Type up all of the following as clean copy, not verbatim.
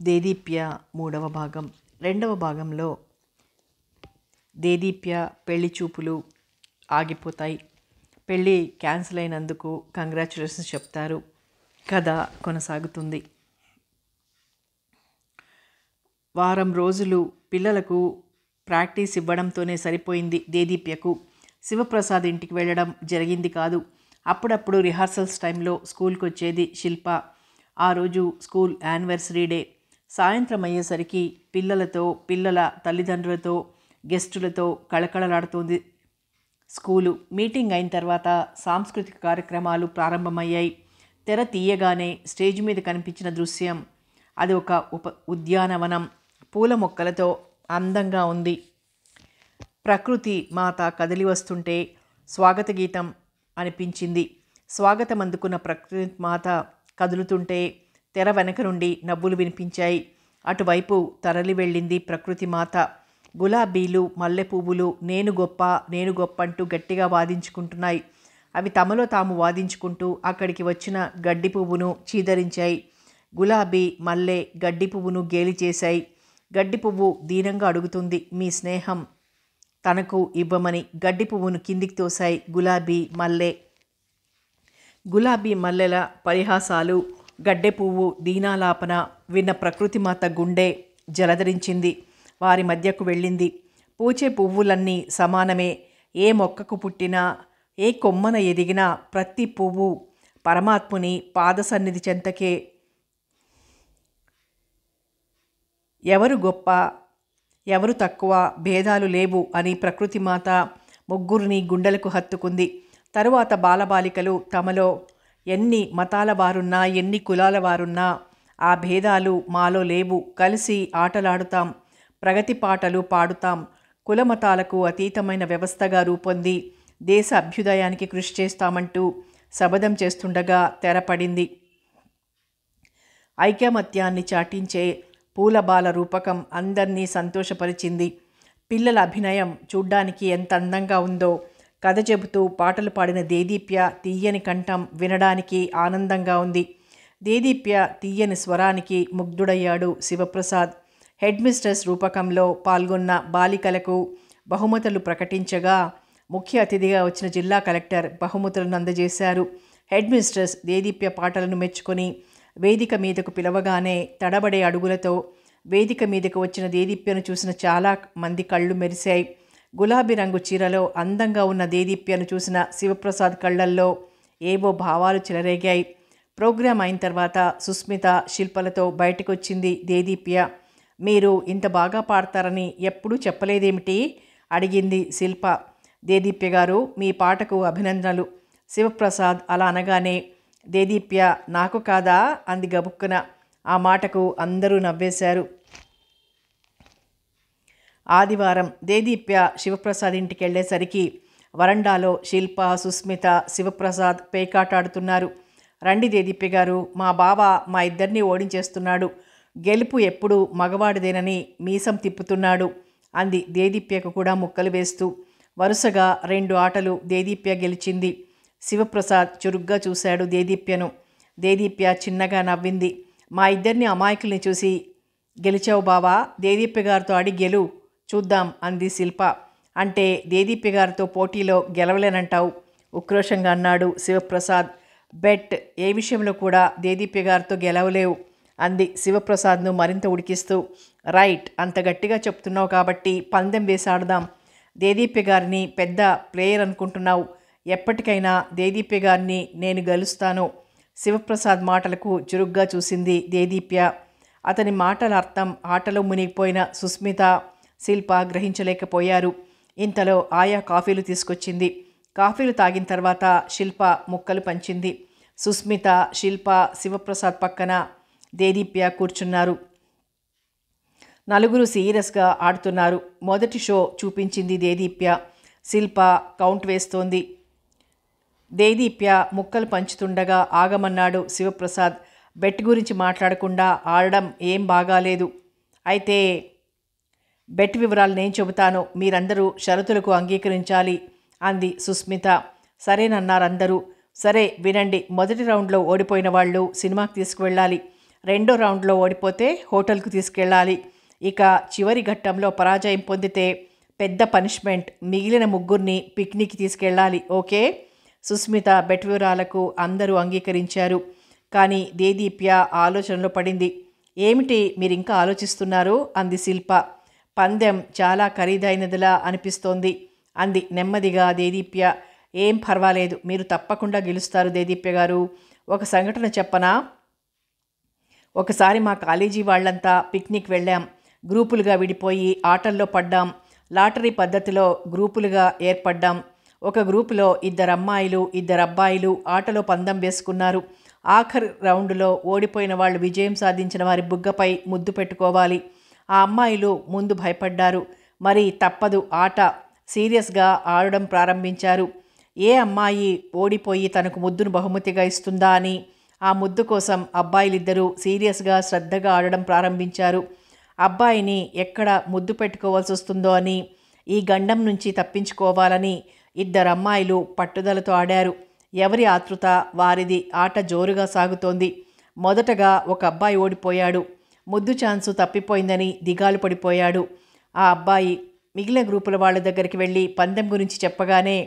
దేదీప్య మూడవ భాగం. రెండవ భాగంలో దేదీప్య పెళ్లి చూపులు ఆగిపోతాయి. పెళ్ళి క్యాన్సిల్ అయినందుకు కంగ్రాచులేషన్స్ చెప్తారు. కథ కొనసాగుతుంది. వారం రోజులు పిల్లలకు ప్రాక్టీస్ ఇవ్వడంతోనే సరిపోయింది దేదీప్యకు. శివప్రసాద్ ఇంటికి వెళ్ళడం జరిగింది కాదు. అప్పుడప్పుడు రిహార్సల్స్ టైంలో స్కూల్కి వచ్చేది శిల్ప. ఆ రోజు స్కూల్ యానివర్సరీ డే. సాయంత్రం అయ్యేసరికి పిల్లలతో, పిల్లల తల్లిదండ్రులతో, గెస్టులతో కళకళలాడుతోంది స్కూలు. మీటింగ్ అయిన తర్వాత సాంస్కృతిక కార్యక్రమాలు ప్రారంభమయ్యాయి. తెర తీయగానే స్టేజ్ మీద కనిపించిన దృశ్యం అది ఒక ఉద్యానవనం. పూల మొక్కలతో అందంగా ఉంది. ప్రకృతి మాత కదిలి వస్తుంటే స్వాగత గీతం అనిపించింది. స్వాగతం అందుకున్న ప్రకృతి మాత కదులుతుంటే తెర వెనక నుండి నవ్వులు వినిపించాయి. అటువైపు తరలి వెళ్ళింది ప్రకృతి మాత. గులాబీలు, మల్లె పువ్వులు నేను గొప్ప, నేను గొప్ప అంటూ గట్టిగా వాదించుకుంటున్నాయి. అవి తమలో తాము వాదించుకుంటూ అక్కడికి వచ్చిన గడ్డి పువ్వును చీదరించాయి. గులాబీ, మల్లె గడ్డి పువ్వును గేలి చేశాయి. గడ్డి పువ్వు దీనంగా అడుగుతుంది మీ స్నేహం తనకు ఇవ్వమని. గడ్డి పువ్వును కిందికి తోశాయి గులాబీ, మల్లె. గులాబీ, మల్లెల పరిహాసాలు, గడ్డె పువ్వు దీనాలాపన విన్న ప్రకృతి మాత గుండె జలధరించింది. వారి మధ్యకు వెళ్ళింది. పూచే పువ్వులన్నీ సమానమే. ఏ మొక్కకు పుట్టినా, ఏ కొమ్మన ఎదిగినా ప్రతి పువ్వు పరమాత్ముని పాదసన్నిధి చెంతకే. ఎవరు గొప్ప, ఎవరు తక్కువ భేదాలు లేవు అని ప్రకృతి మాత ముగ్గురిని గుండెలకు హత్తుకుంది. తరువాత బాలబాలికలు తమలో ఎన్ని మతాల వారున్నా, ఎన్ని కులాల వారున్నా ఆ భేదాలు మాలో లేవు. కలిసి ఆటలాడుతాం, ప్రగతి పాటలు పాడుతాం. కులమతాలకు అతీతమైన వ్యవస్థగా రూపొంది దేశ అభ్యుదయానికి కృషి చేస్తామంటూ శపథం చేస్తుండగా తెరపడింది. ఐకమత్యాన్ని చాటించే పూలబాల రూపకం అందరినీ సంతోషపరిచింది. పిల్లల అభినయం చూడ్డానికి ఎంత అందంగా ఉందో. కథ చెబుతూ పాటలు పాడిన దేదీప్య తీయని కంఠం వినడానికి ఆనందంగా ఉంది. దేదీప్య తీయని స్వరానికి ముగ్ధుడయ్యాడు శివప్రసాద్. హెడ్ మిస్ట్రెస్ రూపకంలో పాల్గొన్న బాలికలకు బహుమతులు ప్రకటించగా ముఖ్య అతిథిగా వచ్చిన జిల్లా కలెక్టర్ బహుమతులను అందజేశారు. హెడ్ మిస్ట్రెస్ దేదీప్య పాటలను మెచ్చుకొని వేదిక మీదకు పిలవగానే తడబడే అడుగులతో వేదిక మీదకు వచ్చిన దేదీప్యను చూసిన చాలా మంది కళ్ళు మెరిశాయి. గులాబీ రంగు చీరలో అందంగా ఉన్న దేదీప్యను చూసిన శివప్రసాద్ కళ్ళల్లో ఏవో భావాలు చెలరేగాయి. ప్రోగ్రాం అయిన తర్వాత సుస్మిత, శిల్పలతో బయటకు వచ్చింది దేదీప్య. మీరు ఇంత బాగా పాడతారని ఎప్పుడూ చెప్పలేదేమిటి అడిగింది శిల్ప. దేదీప్య గారు మీ పాటకు అభినందనలు. శివప్రసాద్ అలా అనగానే దేదీప్య నాకు కాదా అంది గబుక్కున. ఆ మాటకు అందరూ నవ్వేశారు. ఆదివారం దేదీప్య శివప్రసాద్ ఇంటికి వెళ్ళేసరికి వరండాలో శిల్ప, సుస్మిత, శివప్రసాద్ పేకాటాడుతున్నారు. రండి దేదీప్య గారు, మా బావ మా ఇద్దరినీ ఓడించేస్తున్నాడు. గెలుపు ఎప్పుడు మగవాడిదేనని మీసం తిప్పుతున్నాడు అంది దేదీప్యకు కూడా ముక్కలు వేస్తూ. వరుసగా 2 ఆటలు దేదీప్య గెలిచింది. శివప్రసాద్ చురుగ్గా చూశాడు దేదీప్యను. దేదీప్య చిన్నగా నవ్వింది. మా ఇద్దరిని అమాయకుల్ని చూసి గెలిచావు బావా, దేదీప్య గారితో ఆడి గెలు చూద్దాం అంది శిల్ప. అంటే దేదీప్య గారితో పోటీలో గెలవలేనంటావు ఉక్రోషంగా అన్నాడు శివప్రసాద్. బెట్ ఏ విషయంలో కూడా దేదీప్య గారితో గెలవలేవు అంది శివప్రసాద్ను మరింత ఉడికిస్తూ. రైట్, అంత గట్టిగా చెప్తున్నావు కాబట్టి పందెం వేసాడదాం. దేదీప్య గారిని పెద్ద ప్లేయర్ అనుకుంటున్నావు. ఎప్పటికైనా దేదీప్య గారిని నేను గెలుస్తాను. శివప్రసాద్ మాటలకు చురుగ్గా చూసింది దేదీప్య. అతని మాటల అర్థం ఆటలో మునిగిపోయిన సుస్మిత, శిల్ప గ్రహించలేకపోయారు. ఇంతలో ఆయా కాఫీలు తీసుకొచ్చింది. కాఫీలు తాగిన తర్వాత శిల్ప ముక్కలు పంచింది. సుస్మిత, శిల్ప, శివప్రసాద్ పక్కన దేదీప్య కూర్చున్నారు. నలుగురు సీరియస్గా ఆడుతున్నారు. మొదటి షో చూపించింది దేదీప్య. శిల్ప కౌంట్ వేస్తోంది. దేదీప్య ముక్కలు పంచుతుండగా ఆగమన్నాడు శివప్రసాద్. బెట్ గురించి మాట్లాడకుండా ఆడడం ఏం బాగాలేదు. అయితే బెట్ వివరాలు నేను చెబుతాను, మీరందరూ షరతులకు అంగీకరించాలి అంది సుస్మిత. సరేనన్నారందరూ. సరే వినండి, మొదటి రౌండ్లో ఓడిపోయిన వాళ్ళు సినిమాకి తీసుకువెళ్ళాలి. రెండో రౌండ్లో ఓడిపోతే హోటల్కు తీసుకెళ్ళాలి. ఇక చివరి ఘట్టంలో పరాజయం పొందితే పెద్ద పనిష్మెంట్, మిగిలిన ముగ్గురిని పిక్నిక్ తీసుకెళ్ళాలి. ఓకే? సుస్మిత బెట్ వివరాలకు అందరూ అంగీకరించారు. కానీ దేదీప్య ఆలోచనలో పడింది. ఏమిటి మీరింకా ఆలోచిస్తున్నారు అంది శిల్ప. పందెం చాలా ఖరీదైనదిలా అనిపిస్తోంది అంది నెమ్మదిగా దేదీప్య. ఏం పర్వాలేదు, మీరు తప్పకుండా గెలుస్తారు దేదీప్య గారు. ఒక సంఘటన చెప్పనా? ఒకసారి మా కాలేజీ వాళ్ళంతా పిక్నిక్ వెళ్ళాం. గ్రూపులుగా విడిపోయి ఆటల్లో పడ్డాం. లాటరీ పద్ధతిలో గ్రూపులుగా ఏర్పడ్డాం. ఒక గ్రూపులో 2 అమ్మాయిలు 2 అబ్బాయిలు ఆటలో పందెం వేసుకున్నారు. ఆఖరి రౌండ్లో ఓడిపోయిన వాళ్ళు విజయం సాధించిన వారి బుగ్గపై ముద్దు పెట్టుకోవాలి. ఆ అమ్మాయిలు ముందు భయపడ్డారు. మరి తప్పదు, ఆట సీరియస్గా ఆడడం ప్రారంభించారు. ఏ అమ్మాయి ఓడిపోయి తనకు ముద్దును బహుమతిగా ఇస్తుందా అని ఆ ముద్దు కోసం అబ్బాయిలిద్దరూ సీరియస్గా శ్రద్ధగా ఆడడం ప్రారంభించారు. అబ్బాయిని ఎక్కడ ముద్దు పెట్టుకోవాల్సి వస్తుందో అని, ఈ గండం నుంచి తప్పించుకోవాలని 2 అమ్మాయిలు పట్టుదలతో ఆడారు. ఎవరి ఆతృత వారిది. ఆట జోరుగా సాగుతోంది. మొదటగా ఒక అబ్బాయి ఓడిపోయాడు. ముద్దు ఛాన్సు తప్పిపోయిందని దిగాలు పడిపోయాడు. ఆ అబ్బాయి మిగిలిన గ్రూపుల వాళ్ళ దగ్గరికి వెళ్ళి పందెం గురించి చెప్పగానే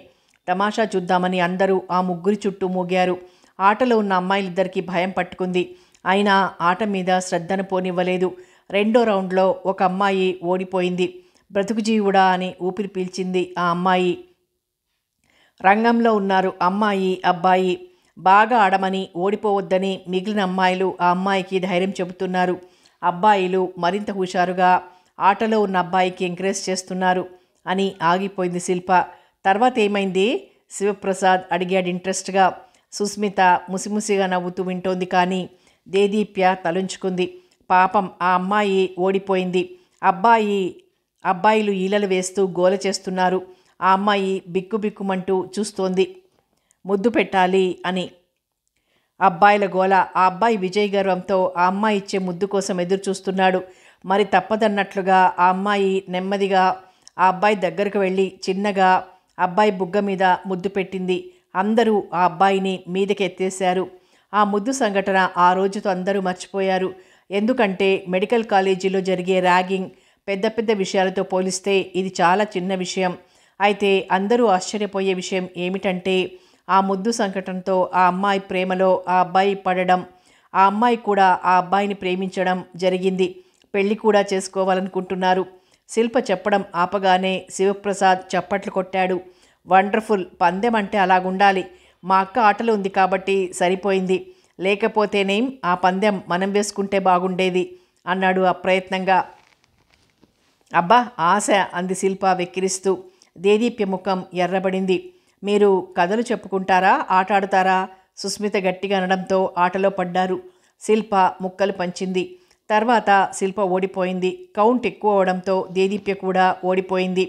తమాషా చూద్దామని అందరూ ఆ ముగ్గురి చుట్టూ మూగారు. ఆటలో ఉన్న అమ్మాయిలిద్దరికీ భయం పట్టుకుంది. అయినా ఆట మీద శ్రద్ధను పోనివ్వలేదు. రెండో రౌండ్లో ఒక అమ్మాయి ఓడిపోయింది. బ్రతుకు జీవుడా అని ఊపిరి పీల్చింది ఆ అమ్మాయి. రంగంలో ఉన్నారు అమ్మాయి అబ్బాయి. బాగా ఆడమని, ఓడిపోవద్దని మిగిలిన అమ్మాయిలు ఆ అమ్మాయికి ధైర్యం చెబుతున్నారు. అబ్బాయిలు మరింత హుషారుగా ఆటలో ఉన్న అబ్బాయికి ఎంకరేజ్ చేస్తున్నారు అని ఆగిపోయింది శిల్ప. తర్వాత ఏమైంది? శివప్రసాద్ అడిగాడు ఇంట్రెస్ట్గా. సుస్మిత ముసిముసిగా నవ్వుతూ వింటోంది. కానీ దేదీప్య తలుంచుకుంది. పాపం ఆ అమ్మాయి ఓడిపోయింది. అబ్బాయిలు ఈలలు వేస్తూ గోల చేస్తున్నారు. ఆ అమ్మాయి బిక్కుబిక్కుమంటూ చూస్తోంది ముద్దు పెట్టాలి అని. అబ్బాయిల గోల. ఆ అబ్బాయి విజయ్ గర్వంతో ఆ అమ్మాయి ఇచ్చే ముద్దు కోసం ఎదురు చూస్తున్నాడు. మరి తప్పదన్నట్లుగా ఆ అమ్మాయి నెమ్మదిగా ఆ అబ్బాయి దగ్గరకు వెళ్ళి చిన్నగా అబ్బాయి బుగ్గ మీద ముద్దు పెట్టింది. అందరూ ఆ అబ్బాయిని మీదకి ఎత్తేశారు. ఆ ముద్దు సంఘటన ఆ రోజుతో అందరూ మర్చిపోయారు. ఎందుకంటే మెడికల్ కాలేజీలో జరిగే ర్యాగింగ్ పెద్ద పెద్ద విషయాలతో పోలిస్తే ఇది చాలా చిన్న విషయం. అయితే అందరూ ఆశ్చర్యపోయే విషయం ఏమిటంటే ఆ ముద్దు సంఘటనతో ఆ అమ్మాయి ప్రేమలో ఆ అబ్బాయి పడడం, ఆ అమ్మాయి కూడా ఆ అబ్బాయిని ప్రేమించడం జరిగింది. పెళ్లి కూడా చేసుకోవాలనుకుంటున్నారు. శిల్ప చెప్పడం ఆపగానే శివప్రసాద్ చప్పట్లు కొట్టాడు. వండర్ఫుల్! పందెం అంటే అలాగుండాలి. మా అక్క ఆటలో ఉంది కాబట్టి సరిపోయింది. లేకపోతేనేం ఆ పందెం మనం వేసుకుంటే బాగుండేది అన్నాడు అప్రయత్నంగా. అబ్బా ఆశ అంది శిల్ప వెక్కిరిస్తూ. దేదీప్య ముఖం ఎర్రబడింది. మీరు కథలు చెప్పుకుంటారా, ఆట ఆడుతారా? సుస్మిత గట్టిగా అనడంతో ఆటలో పడ్డారు. శిల్ప ముక్కలు పంచింది. తర్వాత శిల్ప ఓడిపోయింది. కౌంట్ ఎక్కువ అవడంతో దేదీప్య కూడా ఓడిపోయింది.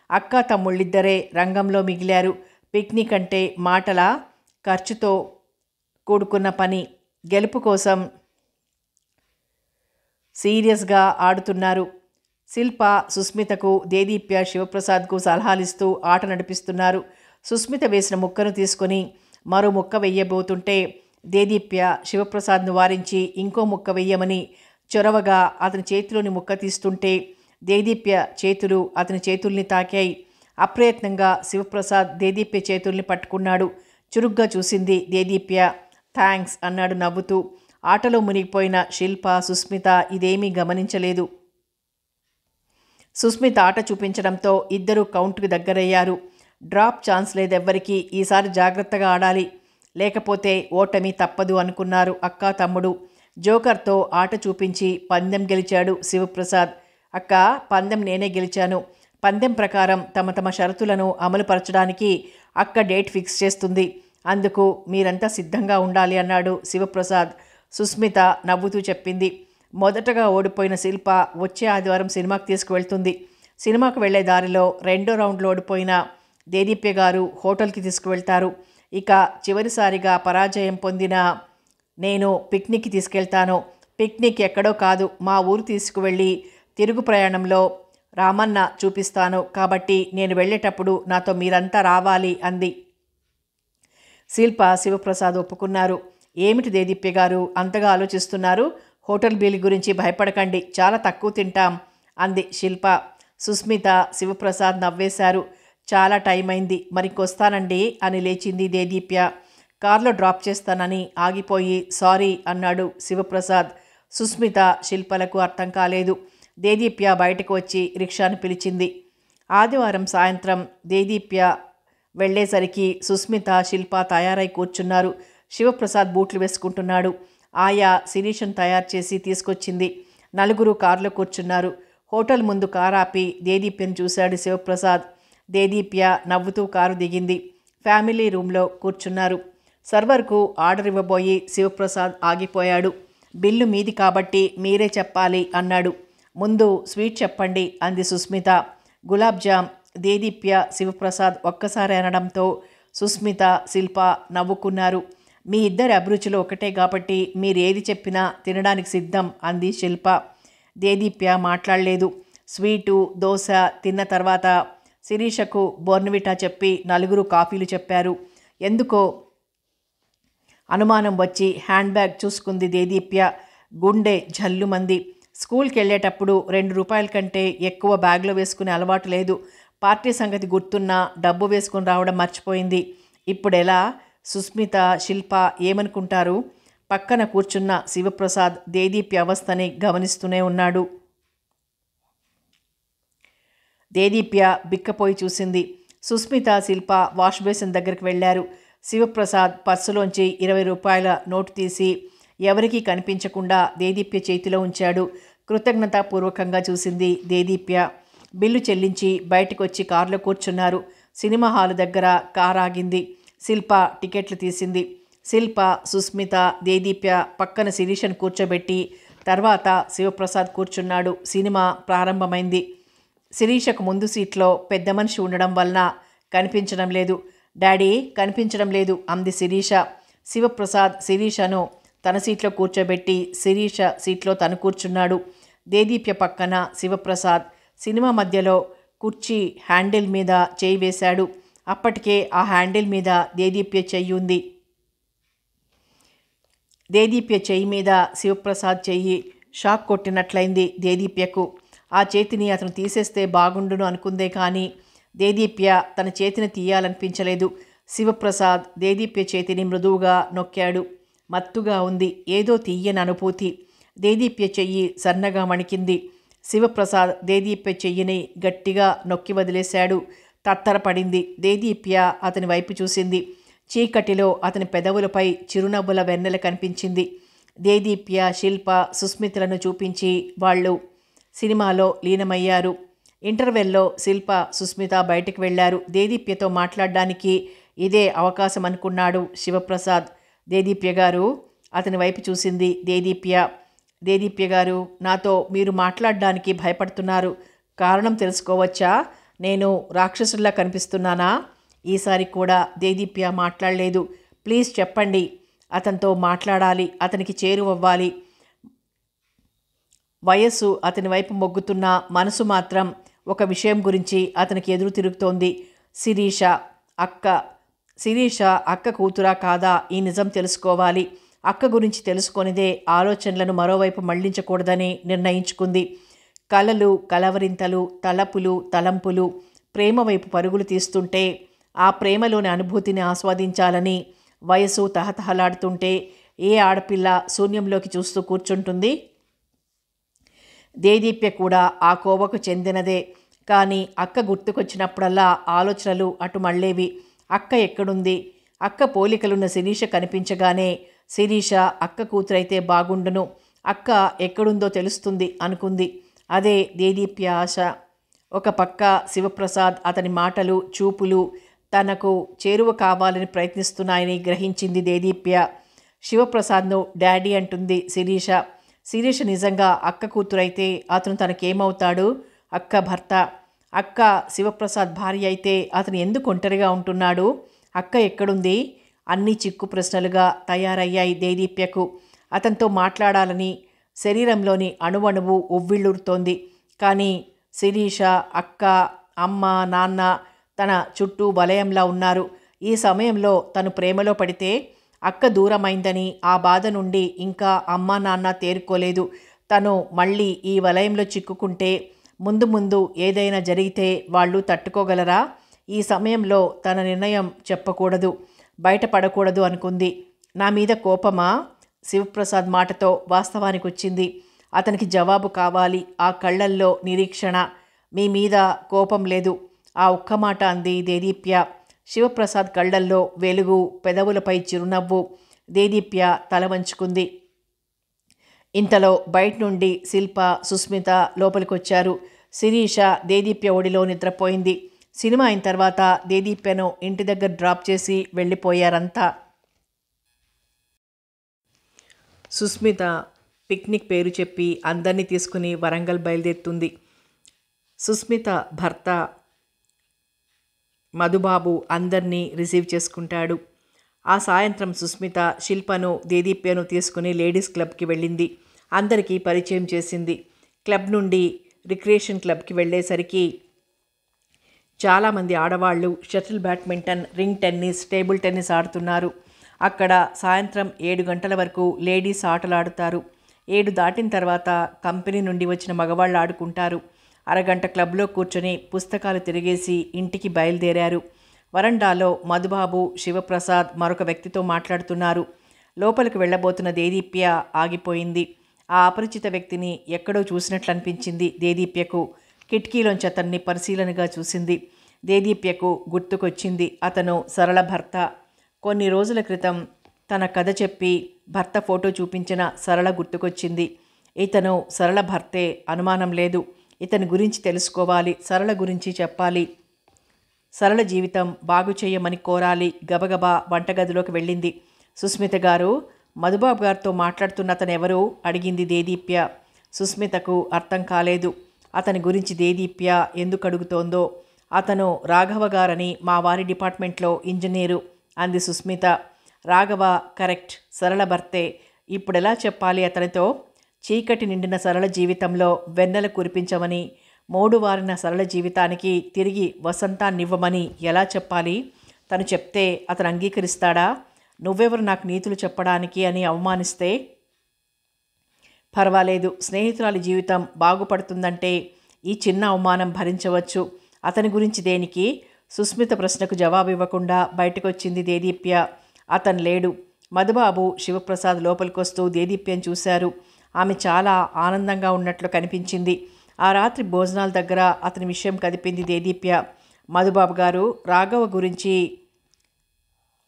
అక్క తమ్ముళ్ళిద్దరే రంగంలో మిగిలారు. పిక్నిక్ అంటే మాటల, ఖర్చుతో కూడుకున్న పని. గెలుపు కోసం సీరియస్గా ఆడుతున్నారు. శిల్ప సుస్మితకు, దేదీప్య శివప్రసాద్కు సలహాలిస్తూ ఆట నడిపిస్తున్నారు. సుస్మిత వేసిన ముక్కను తీసుకొని మరో ముక్క వెయ్యబోతుంటే దేదీప్య శివప్రసాద్ను వారించి ఇంకో ముక్క వెయ్యమని చొరవగా అతని చేతిలోని ముక్క తీస్తుంటే దేదీప్య చేతులు అతని చేతుల్ని తాకాయి. అప్రయత్నంగా శివప్రసాద్ దేదీప్య చేతుల్ని పట్టుకున్నాడు. చురుగ్గా చూసింది దేదీప్య. థ్యాంక్స్ అన్నాడు నవ్వుతూ. ఆటలో మునిగిపోయిన శిల్ప, సుస్మిత ఇదేమీ గమనించలేదు. సుస్మిత ఆట చూపించడంతో ఇద్దరూ కౌంట్కి దగ్గరయ్యారు. Drop chance లేదెవ్వరికీ. ఈసారి జాగ్రత్తగా ఆడాలి, లేకపోతే ఓటమి తప్పదు అనుకున్నారు అక్క తమ్ముడు. జోకర్తో ఆట చూపించి పందెం గెలిచాడు శివప్రసాద్. అక్క, పందెం నేనే గెలిచాను. పందెం ప్రకారం తమ తమ షరతులను అమలుపరచడానికి అక్క డేట్ ఫిక్స్ చేస్తుంది. అందుకు మీరంతా సిద్ధంగా ఉండాలి అన్నాడు శివప్రసాద్. సుస్మిత నవ్వుతూ చెప్పింది. మొదటగా ఓడిపోయిన శిల్ప వచ్చే ఆదివారం సినిమాకి తీసుకువెళ్తుంది. సినిమాకు వెళ్లే దారిలో రెండో రౌండ్లో ఓడిపోయిన దేదీప్య గారు హోటల్కి తీసుకువెళ్తారు. ఇక చివరిసారిగా పరాజయం పొందిన నేను పిక్నిక్కి తీసుకెళ్తాను. పిక్నిక్ ఎక్కడో కాదు, మా ఊరు తీసుకువెళ్ళి తిరుగు ప్రయాణంలో రామన్న చూపిస్తాను. కాబట్టి నేను వెళ్ళేటప్పుడు నాతో మీరంతా రావాలి అంది. శిల్ప, శివప్రసాద్ ఒప్పుకున్నారు. ఏమిటి దేదీప్య గారు అంతగా ఆలోచిస్తున్నారు? హోటల్ బిల్ గురించి భయపడకండి, చాలా తక్కువ తింటాం అంది శిల్ప. సుస్మిత, శివప్రసాద్ నవ్వేశారు. చాలా టైం అయింది, మరికొస్తానండి అని లేచింది దేదీప్య. కార్లో డ్రాప్ చేస్తానని ఆగిపోయి సారీ అన్నాడు శివప్రసాద్. సుస్మిత, శిల్పలకు అర్థం కాలేదు. దేదీప్య బయటకు వచ్చి రిక్షాను పిలిచింది. ఆదివారం సాయంత్రం దేదీప్య వెళ్ళేసరికి సుస్మిత, శిల్ప తయారై కూర్చున్నారు. శివప్రసాద్ బూట్లు వేసుకుంటున్నాడు. ఆయా శిరీషను తయారు చేసి తీసుకొచ్చింది. నలుగురు కారులో కూర్చున్నారు. హోటల్ ముందు కారు ఆపి దేదీప్యను చూశాడు శివప్రసాద్. దేదీప్య నవ్వుతూ కారు దిగింది. ఫ్యామిలీ రూమ్లో కూర్చున్నారు. సర్వర్కు ఆర్డర్ ఇవ్వబోయి శివప్రసాద్ ఆగిపోయాడు. బిల్లు మీది కాబట్టి మీరే చెప్పాలి అన్నాడు. ముందు స్వీట్ చెప్పండి అంది సుస్మిత. గులాబ్ జామ్. దేదీప్య, శివప్రసాద్ ఒక్కసారి అనడంతో సుస్మిత, శిల్ప నవ్వుకున్నారు. మీ ఇద్దరి అభిరుచులు ఒకటే కాబట్టి మీరేది చెప్పినా తినడానికి సిద్ధం అంది శిల్ప. దేదీప్య మాట్లాడలేదు. స్వీటు, దోశ తిన్న తర్వాత శిరీషకు బోర్న్విటా చెప్పి నలుగురు కాఫీలు చెప్పారు. ఎందుకో అనుమానం వచ్చి హ్యాండ్ బ్యాగ్ చూసుకుంది దేదీప్య. గుండె జల్లుమంది. స్కూల్కి వెళ్ళేటప్పుడు 2 రూపాయల కంటే ఎక్కువ బ్యాగ్లో వేసుకునే అలవాటు లేదు. పార్టీ సంగతి గుర్తున్నా డబ్బు వేసుకుని రావడం మర్చిపోయింది. ఇప్పుడెలా? సుస్మిత, శిల్ప ఏమనుకుంటారు? పక్కన కూర్చున్న శివప్రసాద్ దేదీప్య అవస్థని గమనిస్తూనే ఉన్నాడు. దేదీప్య బిక్కపోయి చూసింది. సుస్మిత, శిల్ప వాష్ బేసిన్ దగ్గరికి వెళ్ళారు. శివప్రసాద్ పర్సులోంచి 20 రూపాయల నోటు తీసి ఎవరికీ కనిపించకుండా దేదీప్య చేతిలో ఉంచాడు. కృతజ్ఞతాపూర్వకంగా చూసింది దేదీప్య. బిల్లు చెల్లించి బయటకు వచ్చి కారులో కూర్చున్నారు. సినిమా హాలు దగ్గర కారు ఆగింది. శిల్ప టికెట్లు తీసింది. శిల్ప, సుస్మిత, దేదీప్య పక్కన శిరీషను కూర్చోబెట్టి తర్వాత శివప్రసాద్ కూర్చున్నాడు. సినిమా ప్రారంభమైంది. శిరీషకు ముందు సీట్లో పెద్ద మనిషి ఉండడం వలన కనిపించడం లేదు. డాడీ కనిపించడం లేదు అంది శిరీష. శివప్రసాద్ శిరీషను తన సీట్లో కూర్చోబెట్టి శిరీష సీట్లో తను కూర్చున్నాడు. దేదీప్య పక్కన శివప్రసాద్. సినిమా మధ్యలో కుర్చీ హ్యాండిల్ మీద చేయి వేశాడు. అప్పటికే ఆ హ్యాండిల్ మీద దేదీప్య చెయ్యి ఉంది. దేదీప్య చెయ్యి మీద శివప్రసాద్ చెయ్యి. షాక్ కొట్టినట్లయింది దేదీప్యకు. ఆ చేతిని అతను తీసేస్తే బాగుండును అనుకుందే కానీ దేదీప్య తన చేతిని తీయాలనిపించలేదు. శివప్రసాద్ దేదీప్య చేతిని మృదువుగా నొక్కాడు. మత్తుగా ఉంది. ఏదో తీయని అనుభూతి. దేదీప్య చెయ్యి సన్నగా వణికింది. శివప్రసాద్ దేదీప్య చెయ్యిని గట్టిగా నొక్కి వదిలేశాడు. తత్తరపడింది. దేదీప్య అతని వైపు చూసింది. చీకటిలో అతని పెదవులపై చిరునవ్వుల వెన్నెల కనిపించింది. దేదీప్య, శిల్ప, సుస్మితలను చూపించి వాళ్ళు సినిమాలో లీనమయ్యారు. ఇంటర్వెల్లో శిల్ప, సుస్మిత బయటకు వెళ్లారు. దేదీప్యతో మాట్లాడడానికి ఇదే అవకాశం అనుకున్నాడు శివప్రసాద్. దేదీప్య గారు అతని వైపు చూసింది దేదీప్య. దేదీప్య గారు, నాతో మీరు మాట్లాడడానికి భయపడుతున్నారు. కారణం తెలుసుకోవచ్చా? నేను రాక్షసుల్లా కనిపిస్తున్నానా? ఈసారి కూడా దేదీప్య మాట్లాడలేదు. ప్లీజ్ చెప్పండి. అతనితో మాట్లాడాలి. అతనికి చేరువవ్వాలి. వయస్సు అతని వైపు మొగ్గుతున్న మనసు మాత్రం ఒక విషయం గురించి అతనికి ఎదురు తిరుగుతోంది. శిరీష అక్క కూతురా కాదా? ఈ నిజం తెలుసుకోవాలి. అక్క గురించి తెలుసుకొనిదే ఆలోచనలను మరోవైపు మళ్లించకూడదని నిర్ణయించుకుంది. కలలు, కలవరింతలు, తలపులు, తలంపులు ప్రేమ వైపు పరుగులు తీస్తుంటే ఆ ప్రేమలోని అనుభూతిని ఆస్వాదించాలని వయసు తహతహలాడుతుంటే ఏ ఆడపిల్ల శూన్యంలోకి చూస్తూ కూర్చుంటుంది? దేదీప్య కూడా ఆ కోవకు చెందినదే. కానీ అక్క గుర్తుకొచ్చినప్పుడల్లా ఆలోచనలు అటు మళ్ళేవి. అక్క ఎక్కడుంది? అక్క పోలికలున్న శిరీష కనిపించగానే శిరీష అక్క కూతురైతే బాగుండును, అక్క ఎక్కడుందో తెలుస్తుంది అనుకుంది. అదే దేదీప్య ఆశ. ఒక పక్క శివప్రసాద్ అతని మాటలు, చూపులు తనకు చేరువ కావాలని ప్రయత్నిస్తున్నాయని గ్రహించింది దేదీప్య. శివప్రసాద్ను డాడీ అంటుంది శిరీష. శిరీష నిజంగా అక్క కూతురైతే అతను తనకేమవుతాడు? అక్క భర్త. అక్క శివప్రసాద్ భార్య అయితే అతను ఎందుకు ఒంటరిగా ఉంటున్నాడు? అక్క ఎక్కడుంది? అన్నీ చిక్కు ప్రశ్నలుగా తయారయ్యాయి దేదీప్యకు. అతనితో మాట్లాడాలని శరీరంలోని అణువణువు ఉవ్విళ్ళూరుతోంది. కానీ శిరీష, అక్క, అమ్మ, నాన్న తన చుట్టూ వలయంలా ఉన్నారు. ఈ సమయంలో తను ప్రేమలో పడితే అక్క దూరమైందని ఆ బాధ నుండి ఇంకా అమ్మా నాన్న తేరుకోలేదు. తను మళ్ళీ ఈ వలయంలో చిక్కుకుంటే ముందు ముందు ఏదైనా జరిగితే వాళ్ళు తట్టుకోగలరా? ఈ సమయంలో తన నిర్ణయం చెప్పకూడదు, బయటపడకూడదు అనుకుంది. నా మీద కోపమా? శివప్రసాద్ మాటతో వాస్తవానికి వచ్చింది. అతనికి జవాబు కావాలి. ఆ కళ్ళల్లో నిరీక్షణ. మీ మీద కోపం లేదు, ఆ ఒక్క మాట అంది దేదీప్య. శివప్రసాద్ కళ్ళల్లో వెలుగు, పెదవులపై చిరునవ్వు. దేదీప్య తల వంచుకుంది. ఇంతలో బయట నుండి శిల్ప, సుస్మిత లోపలికొచ్చారు. శిరీష దేదీప్య ఒడిలో నిద్రపోయింది. సినిమా అయిన తర్వాత దేదీప్యను ఇంటి దగ్గర డ్రాప్ చేసి వెళ్ళిపోయారంతా. సుస్మిత పిక్నిక్ పేరు చెప్పి అందరినీ తీసుకుని వరంగల్ బయలుదేరుతుంది. సుస్మిత భర్త మధుబాబు అందరినీ రిసీవ్ చేసుకుంటాడు. ఆ సాయంత్రం సుస్మిత శిల్పను, దేదీప్యను తీసుకుని లేడీస్ క్లబ్కి వెళ్ళింది. అందరికీ పరిచయం చేసింది. క్లబ్ నుండి రిక్రియేషన్ క్లబ్కి వెళ్ళేసరికి చాలామంది ఆడవాళ్ళు shuttle badminton, ring tennis, table tennis ఆడుతున్నారు. అక్కడ సాయంత్రం 7 గంటల వరకు లేడీస్ ఆటలాడుతారు. 7 దాటిన తర్వాత కంపెనీ నుండి వచ్చిన మగవాళ్ళు ఆడుకుంటారు. అరగంట క్లబ్లో కూర్చొని పుస్తకాలు తిరిగేసి ఇంటికి బయలుదేరారు. వరండాలో మధుబాబు, శివప్రసాద్ మరొక వ్యక్తితో మాట్లాడుతున్నారు. లోపలికి వెళ్ళబోతున్న దేదీప్య ఆగిపోయింది. ఆ అపరిచిత వ్యక్తిని ఎక్కడో చూసినట్లు అనిపించింది దేదీప్యకు. కిటికీలోంచి అతన్ని పరిశీలనగా చూసింది. దేదీప్యకు గుర్తుకొచ్చింది అతను సరళ భర్త. కొన్ని రోజుల క్రితం తన కథ చెప్పి భర్త ఫోటో చూపించిన సరళ గుర్తుకొచ్చింది. ఇతను సరళ భర్తే, అనుమానం లేదు. ఇతని గురించి తెలుసుకోవాలి, సరళ గురించి చెప్పాలి. సరళ జీవితం బాగు చేయమని కోరాలి. గబగబా వంటగదిలోకి వెళ్ళింది. సుస్మిత గారు, మధుబాబు గారితో మాట్లాడుతున్న అతను ఎవరు? అడిగింది దేదీప్య. సుస్మితకు అర్థం కాలేదు. అతని గురించి దేదీప్య ఎందుకు అడుగుతోందో. అతను రాఘవ గారని మా వారి డిపార్ట్మెంట్లో ఇంజనీరు అంది సుస్మిత. రాఘవ కరెక్ట్, సరళ భర్తే. ఇప్పుడెలా చెప్పాలి అతనితో? చీకటి నిండిన సరళ జీవితంలో వెన్నెల కురిపించమని, మోడువారిన సరళ జీవితానికి తిరిగి వసంతాన్నివ్వమని ఎలా చెప్పాలి? తను చెప్తే అతను అంగీకరిస్తాడా? నువ్వెవరు నాకు నీతులు చెప్పడానికి అని అవమానిస్తే? పర్వాలేదు, స్నేహితురాలి జీవితం బాగుపడుతుందంటే ఈ చిన్న అవమానం భరించవచ్చు. అతని గురించి దేనికి? సుస్మిత ప్రశ్నకు జవాబు ఇవ్వకుండా బయటకొచ్చింది దేదీప్య. అతను లేడు. మధుబాబు, శివప్రసాద్ లోపలికొస్తూ దేదీప్యను చూశారు. ఆమె చాలా ఆనందంగా ఉన్నట్లు కనిపించింది. ఆ రాత్రి భోజనాల దగ్గర అతని విషయం కదిపింది దేదీప్య. మధుబాబు గారు, రాఘవ గురించి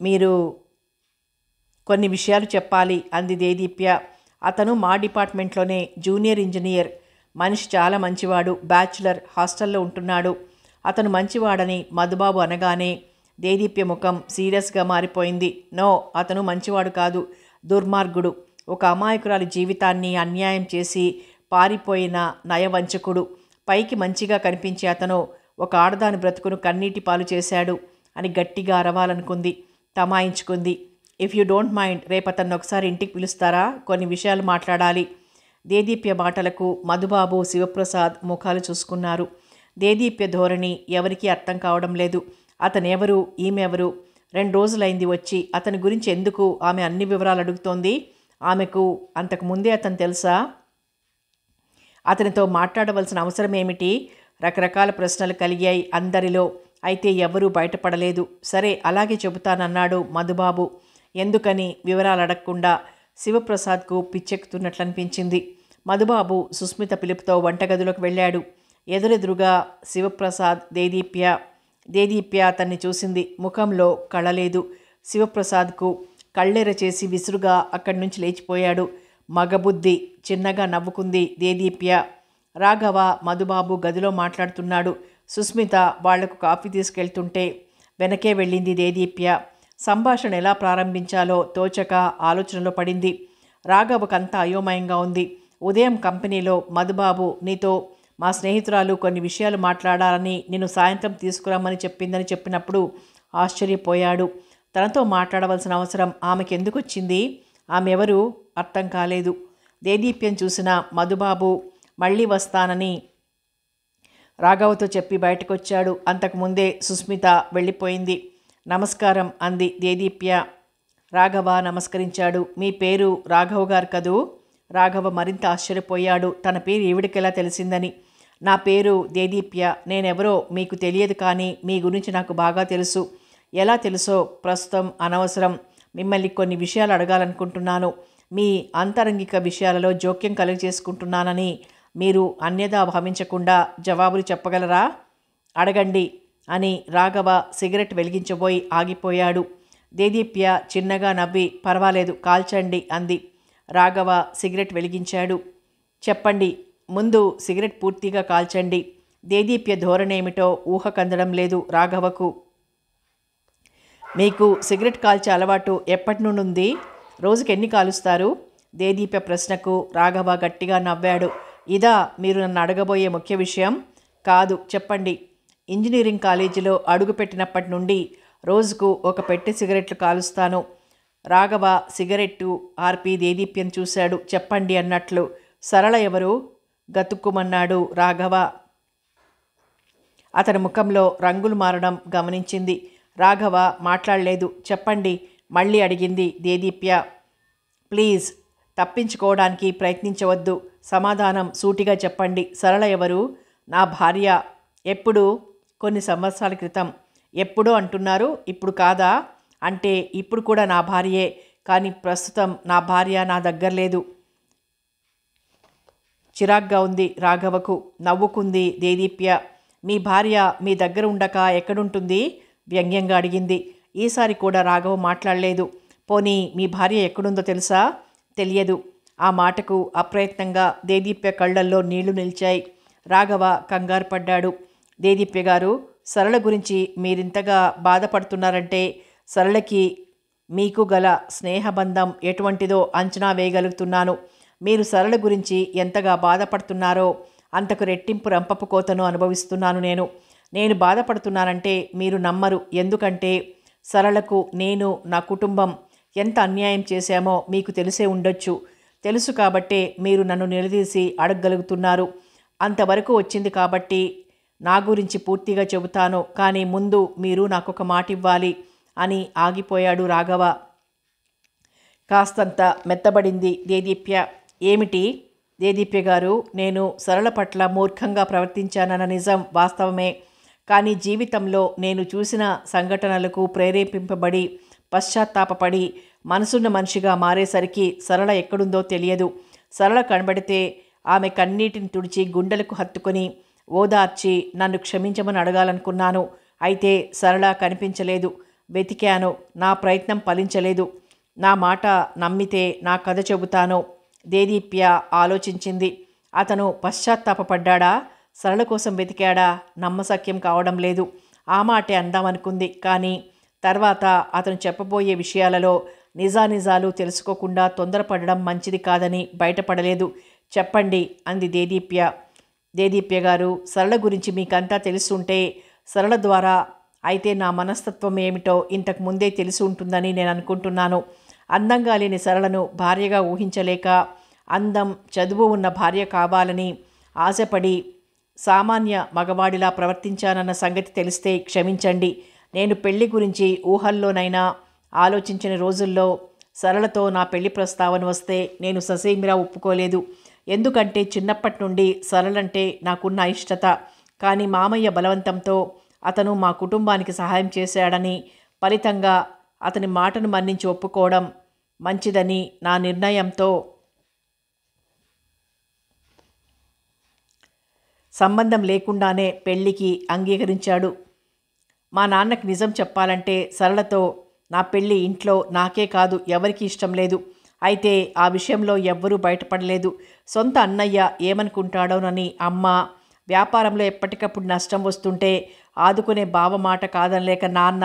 మీరు కొన్ని విషయాలు చెప్పాలి అంది దేదీప్య. అతను మా డిపార్ట్మెంట్లోనే జూనియర్ ఇంజనీర్. మనిషి చాలా మంచివాడు. బ్యాచులర్, హాస్టల్లో ఉంటున్నాడు. అతను మంచివాడని మధుబాబు అనగానే దేదీప్య ముఖం సీరియస్గా మారిపోయింది. నో, అతను మంచివాడు కాదు, దుర్మార్గుడు. ఒక అమాయకురాలి జీవితాన్ని అన్యాయం చేసి పారిపోయిన నయవంచకుడు. పైకి మంచిగా కనిపించే అతను ఒక ఆడదాని బ్రతుకును కన్నీటి పాలు చేశాడు అని గట్టిగా అరవాలనుకుంది. తమాయించుకుంది. ఇఫ్ యూ డోంట్ మైండ్, రేపు అతన్ని ఒకసారి ఇంటికి పిలుస్తారా? కొన్ని విషయాలు మాట్లాడాలి. దేదీప్య మాటలకు మధుబాబు, శివప్రసాద్ ముఖాలు చూసుకున్నారు. దేదీప్య ధోరణి ఎవరికీ అర్థం కావడం లేదు. అతనెవరు, ఈమెవరు? 2 రోజులైంది వచ్చి. అతని గురించి ఎందుకు ఆమె అన్ని వివరాలు అడుగుతోంది? ఆమెకు అంతకుముందే అతను తెలుసా? అతనితో మాట్లాడవలసిన అవసరం ఏమిటి? రకరకాల ప్రశ్నలు కలిగాయి అందరిలో. అయితే ఎవరూ బయటపడలేదు. సరే, అలాగే చెబుతానన్నాడు మధుబాబు. ఎందుకని వివరాలు అడగకుండా. శివప్రసాద్కు పిచ్చెక్కుతున్నట్లు అనిపించింది. మధుబాబు సుస్మిత పిలుపుతో వంటగదిలోకి వెళ్ళాడు. ఎదురెదురుగా శివప్రసాద్, దేదీప్య. దేదీప్య అతన్ని చూసింది. ముఖంలో కళలేదు. శివప్రసాద్కు కళ్ళెర చేసి విసురుగా అక్కడి నుంచి లేచిపోయాడు. మగబుద్ధి. చిన్నగా నవ్వుకుంది దేదీప్య. రాఘవ, మధుబాబు గదిలో మాట్లాడుతున్నాడు. సుస్మిత వాళ్లకు కాఫీ తీసుకెళ్తుంటే వెనకే వెళ్ళింది దేదీప్య. సంభాషణ ఎలా ప్రారంభించాలో తోచక ఆలోచనలో పడింది. రాఘవకంతా అయోమయంగా ఉంది. ఉదయం కంపెనీలో మధుబాబు నీతో మా స్నేహితురాలు కొన్ని విషయాలు మాట్లాడాలని నిన్ను సాయంత్రం తీసుకురమ్మని చెప్పిందని చెప్పినప్పుడు ఆశ్చర్యపోయాడు. తనతో మాట్లాడవలసిన అవసరం ఆమెకు ఎందుకు వచ్చింది? ఆమె ఎవరు? అర్థం కాలేదు. దేదీప్యం చూసిన మధుబాబు మళ్ళీ వస్తానని రాఘవతో చెప్పి బయటకొచ్చాడు. అంతకుముందే సుస్మిత వెళ్ళిపోయింది. నమస్కారం అంది దేదీప్య. రాఘవ నమస్కరించాడు. మీ పేరు రాఘవ్ గారు కదూ? రాఘవ మరింత ఆశ్చర్యపోయాడు, తన పేరు ఈవిడికెలా తెలిసిందని. నా పేరు దేదీప్య. నేనెవరో మీకు తెలియదు, కానీ మీ గురించి నాకు బాగా తెలుసు. ఎలా తెలుసో ప్రస్తుతం అనవసరం. మిమ్మల్ని కొన్ని విషయాలు అడగాలనుకుంటున్నాను. మీ అంతరంగిక విషయాలలో జోక్యం కలుగజేసుకుంటున్నానని మీరు అన్యదా భావించకుండా జవాబులు చెప్పగలరా? అడగండి అని రాఘవ సిగరెట్ వెలిగించబోయి ఆగిపోయాడు. దేదీప్య చిన్నగా నవ్వి, పర్వాలేదు, కాల్చండి అంది. రాఘవ సిగరెట్ వెలిగించాడు. చెప్పండి, ముందు సిగరెట్ పూర్తిగా కాల్చండి. దేదీప్య ధోరణేమిటో ఊహ కందడం లేదు రాఘవకు. మీకు సిగరెట్ కాల్చే అలవాటు ఎప్పటి నుండి ఉంది? రోజుకి ఎన్ని కాలుస్తారు? దేదీప్య ప్రశ్నకు రాఘవ గట్టిగా నవ్వాడు. ఇదా మీరు నన్ను అడగబోయే ముఖ్య విషయం? కాదు, చెప్పండి. ఇంజనీరింగ్ కాలేజీలో అడుగుపెట్టినప్పటి నుండి రోజుకు ఒక పెట్టె సిగరెట్లు కాలుస్తాను. రాఘవ సిగరెట్టు ఆర్పి దేదీప్యను చూశాడు. చెప్పండి అన్నట్లు. సరళ ఎవరు? గతుక్కుమన్నాడు రాఘవ. అతని ముఖంలో రంగులు మారడం గమనించింది. రాఘవ మాట్లాడలేదు. చెప్పండి మళ్ళీ అడిగింది దేదీప్య. ప్లీజ్, తప్పించుకోవడానికి ప్రయత్నించవద్దు. సమాధానం సూటిగా చెప్పండి. సరళ ఎవరు? నా భార్య. ఎప్పుడు? కొన్ని సంవత్సరాల క్రితం. ఎప్పుడో అంటున్నారు, ఇప్పుడు కాదా? అంటే ఇప్పుడు కూడా నా భార్యే, కానీ ప్రస్తుతం నా భార్య నా దగ్గర లేదు. చిరాగ్గా ఉంది రాఘవకు. నవ్వుకుంది దేదీప్య. మీ భార్య మీ దగ్గర ఉండక ఎక్కడుంటుంది? వ్యంగ్యంగా అడిగింది. ఈసారి కూడా రాఘవ మాట్లాడలేదు. పోనీ మీ భార్య ఎక్కడుందో తెలుసా? తెలియదు. ఆ మాటకు అప్రయత్నంగా దేదీప్య కళ్ళల్లో నీళ్లు నిలిచాయి. రాఘవ కంగారు పడ్డాడు. దేదీప్య గారు, సరళ గురించి మీరింతగా బాధపడుతున్నారంటే సరళకి మీకు గల స్నేహబంధం ఎటువంటిదో అంచనా వేయగలుగుతున్నాను. మీరు సరళ గురించి ఎంతగా బాధపడుతున్నారో అంతకు రెట్టింపు రంపపు కోతను అనుభవిస్తున్నాను నేను బాధపడుతున్నానంటే మీరు నమ్మరు. ఎందుకంటే సరళకు నేను, నా కుటుంబం ఎంత అన్యాయం చేశామో మీకు తెలిసే ఉండొచ్చు. తెలుసు కాబట్టే మీరు నన్ను నిలదీసి అడగగలుగుతున్నారు. అంతవరకు వచ్చింది కాబట్టి నా గురించి పూర్తిగా చెబుతాను. కానీ ముందు మీరు నాకొక మాట ఇవ్వాలి అని ఆగిపోయాడు రాఘవ. కాస్తంత మెత్తబడింది దేదీప్య. ఏమిటి? దేదీప్య గారు, నేను సరళ పట్ల మూర్ఖంగా ప్రవర్తించానన్న నిజం వాస్తవమే. కానీ జీవితంలో నేను చూసిన సంఘటనలకు ప్రేరేపింపబడి పశ్చాత్తాపపడి మనసున్న మనిషిగా మారేసరికి సరళ ఎక్కడుందో తెలియదు. సరళ కనబడితే ఆమె కన్నీటిని తుడిచి గుండెలకు హత్తుకొని ఓదార్చి నన్ను క్షమించమని అడగాలనుకున్నాను. అయితే సరళ కనిపించలేదు. వెతికాను. నా ప్రయత్నం ఫలించలేదు. నా మాట నమ్మితే నా కథ చెబుతాను. దేదీప్య ఆలోచించింది. అతను పశ్చాత్తాపపడ్డా? సరళ కోసం వెతికాడా? నమ్మశక్యం కావడం లేదు. ఆ మాటే అందామనుకుంది. కానీ తర్వాత అతను చెప్పబోయే విషయాలలో నిజానిజాలు తెలుసుకోకుండా తొందరపడడం మంచిది కాదని బయటపడలేదు. చెప్పండి అంది దేదీప్య. దేదీప్య గారు, సరళ గురించి మీకంతా తెలుసుంటే సరళ ద్వారా అయితే నా మనస్తత్వం ఏమిటో ఇంతకు ముందే తెలిసి ఉంటుందని నేను అనుకుంటున్నాను. అందంగా లేని సరళను భార్యగా ఊహించలేక అందం, చదువు ఉన్న భార్య కావాలని ఆశపడి సామాన్య మగవాడిలా ప్రవర్తించానన్న సంగతి తెలిస్తే క్షమించండి. నేను పెళ్లి గురించి ఊహల్లోనైనా ఆలోచించిన రోజుల్లో సరళతో నా పెళ్లి ప్రస్తావన వస్తే నేను ససేమిరా ఒప్పుకోలేదు. ఎందుకంటే చిన్నప్పటి నుండి సరళంటే నాకున్న ఇష్టత. కానీ మామయ్య బలవంతంతో అతను మా కుటుంబానికి సహాయం చేశాడని, ఫలితంగా అతని మాటను మన్నించి ఒప్పుకోవడం మంచిదని నా నిర్ణయంతో సంబంధం లేకుండానే పెళ్లికి అంగీకరించాడు. మా నాన్నకి నిజం చెప్పాలంటే సరళతో నా పెళ్ళి ఇంట్లో నాకే కాదు ఎవరికీ ఇష్టం లేదు. అయితే ఆ విషయంలో ఎవ్వరూ బయటపడలేదు. సొంత అన్నయ్య ఏమనుకుంటాడోనని అమ్మ, వ్యాపారంలో ఎప్పటికప్పుడు నష్టం వస్తుంటే ఆదుకునే బావ మాట కాదనలేక నాన్న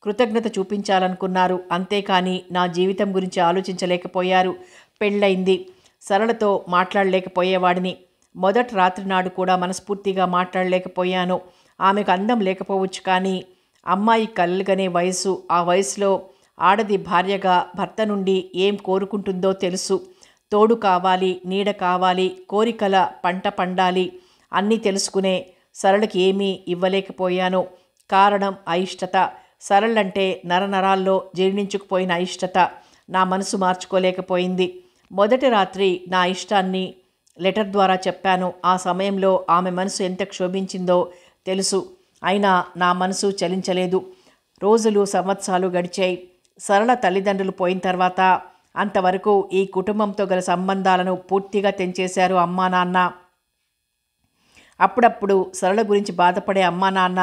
కృతజ్ఞత చూపించాలనుకున్నారు. అంతేకాని నా జీవితం గురించి ఆలోచించలేకపోయారు. పెళ్ళయింది. సరళతో మాట్లాడలేకపోయేవాడిని. మొదటి రాత్రి నాడు కూడా మనస్ఫూర్తిగా మాట్లాడలేకపోయాను. ఆమెకు అందం లేకపోవచ్చు, కానీ అమ్మాయి కలలుగనే వయసు. ఆ వయసులో ఆడది భార్యగా భర్త నుండి ఏం కోరుకుంటుందో తెలుసు. తోడు కావాలి, నీడ కావాలి, కోరికల పంట పండాలి అన్నీ తెలుసుకునే సరళకి ఏమీ ఇవ్వలేకపోయాను. కారణం అయిష్టత. సరళంటే నరనరాల్లో జీర్ణించుకుపోయిన అయిష్టత నా మనసు మార్చుకోలేకపోయింది. మొదటి రాత్రి నా ఇష్టాన్ని లెటర్ ద్వారా చెప్పాను. ఆ సమయంలో ఆమె మనసు ఎంత క్షోభించిందో తెలుసు. అయినా నా మనసు చలించలేదు. రోజులు సంవత్సరాలు గడిచాయి. సరళ తల్లిదండ్రులు పోయిన తర్వాత అంతవరకు ఈ కుటుంబంతో గల సంబంధాలను పూర్తిగా తెంచేశారు అమ్మా నాన్న. అప్పుడప్పుడు సరళ గురించి బాధపడే అమ్మా నాన్న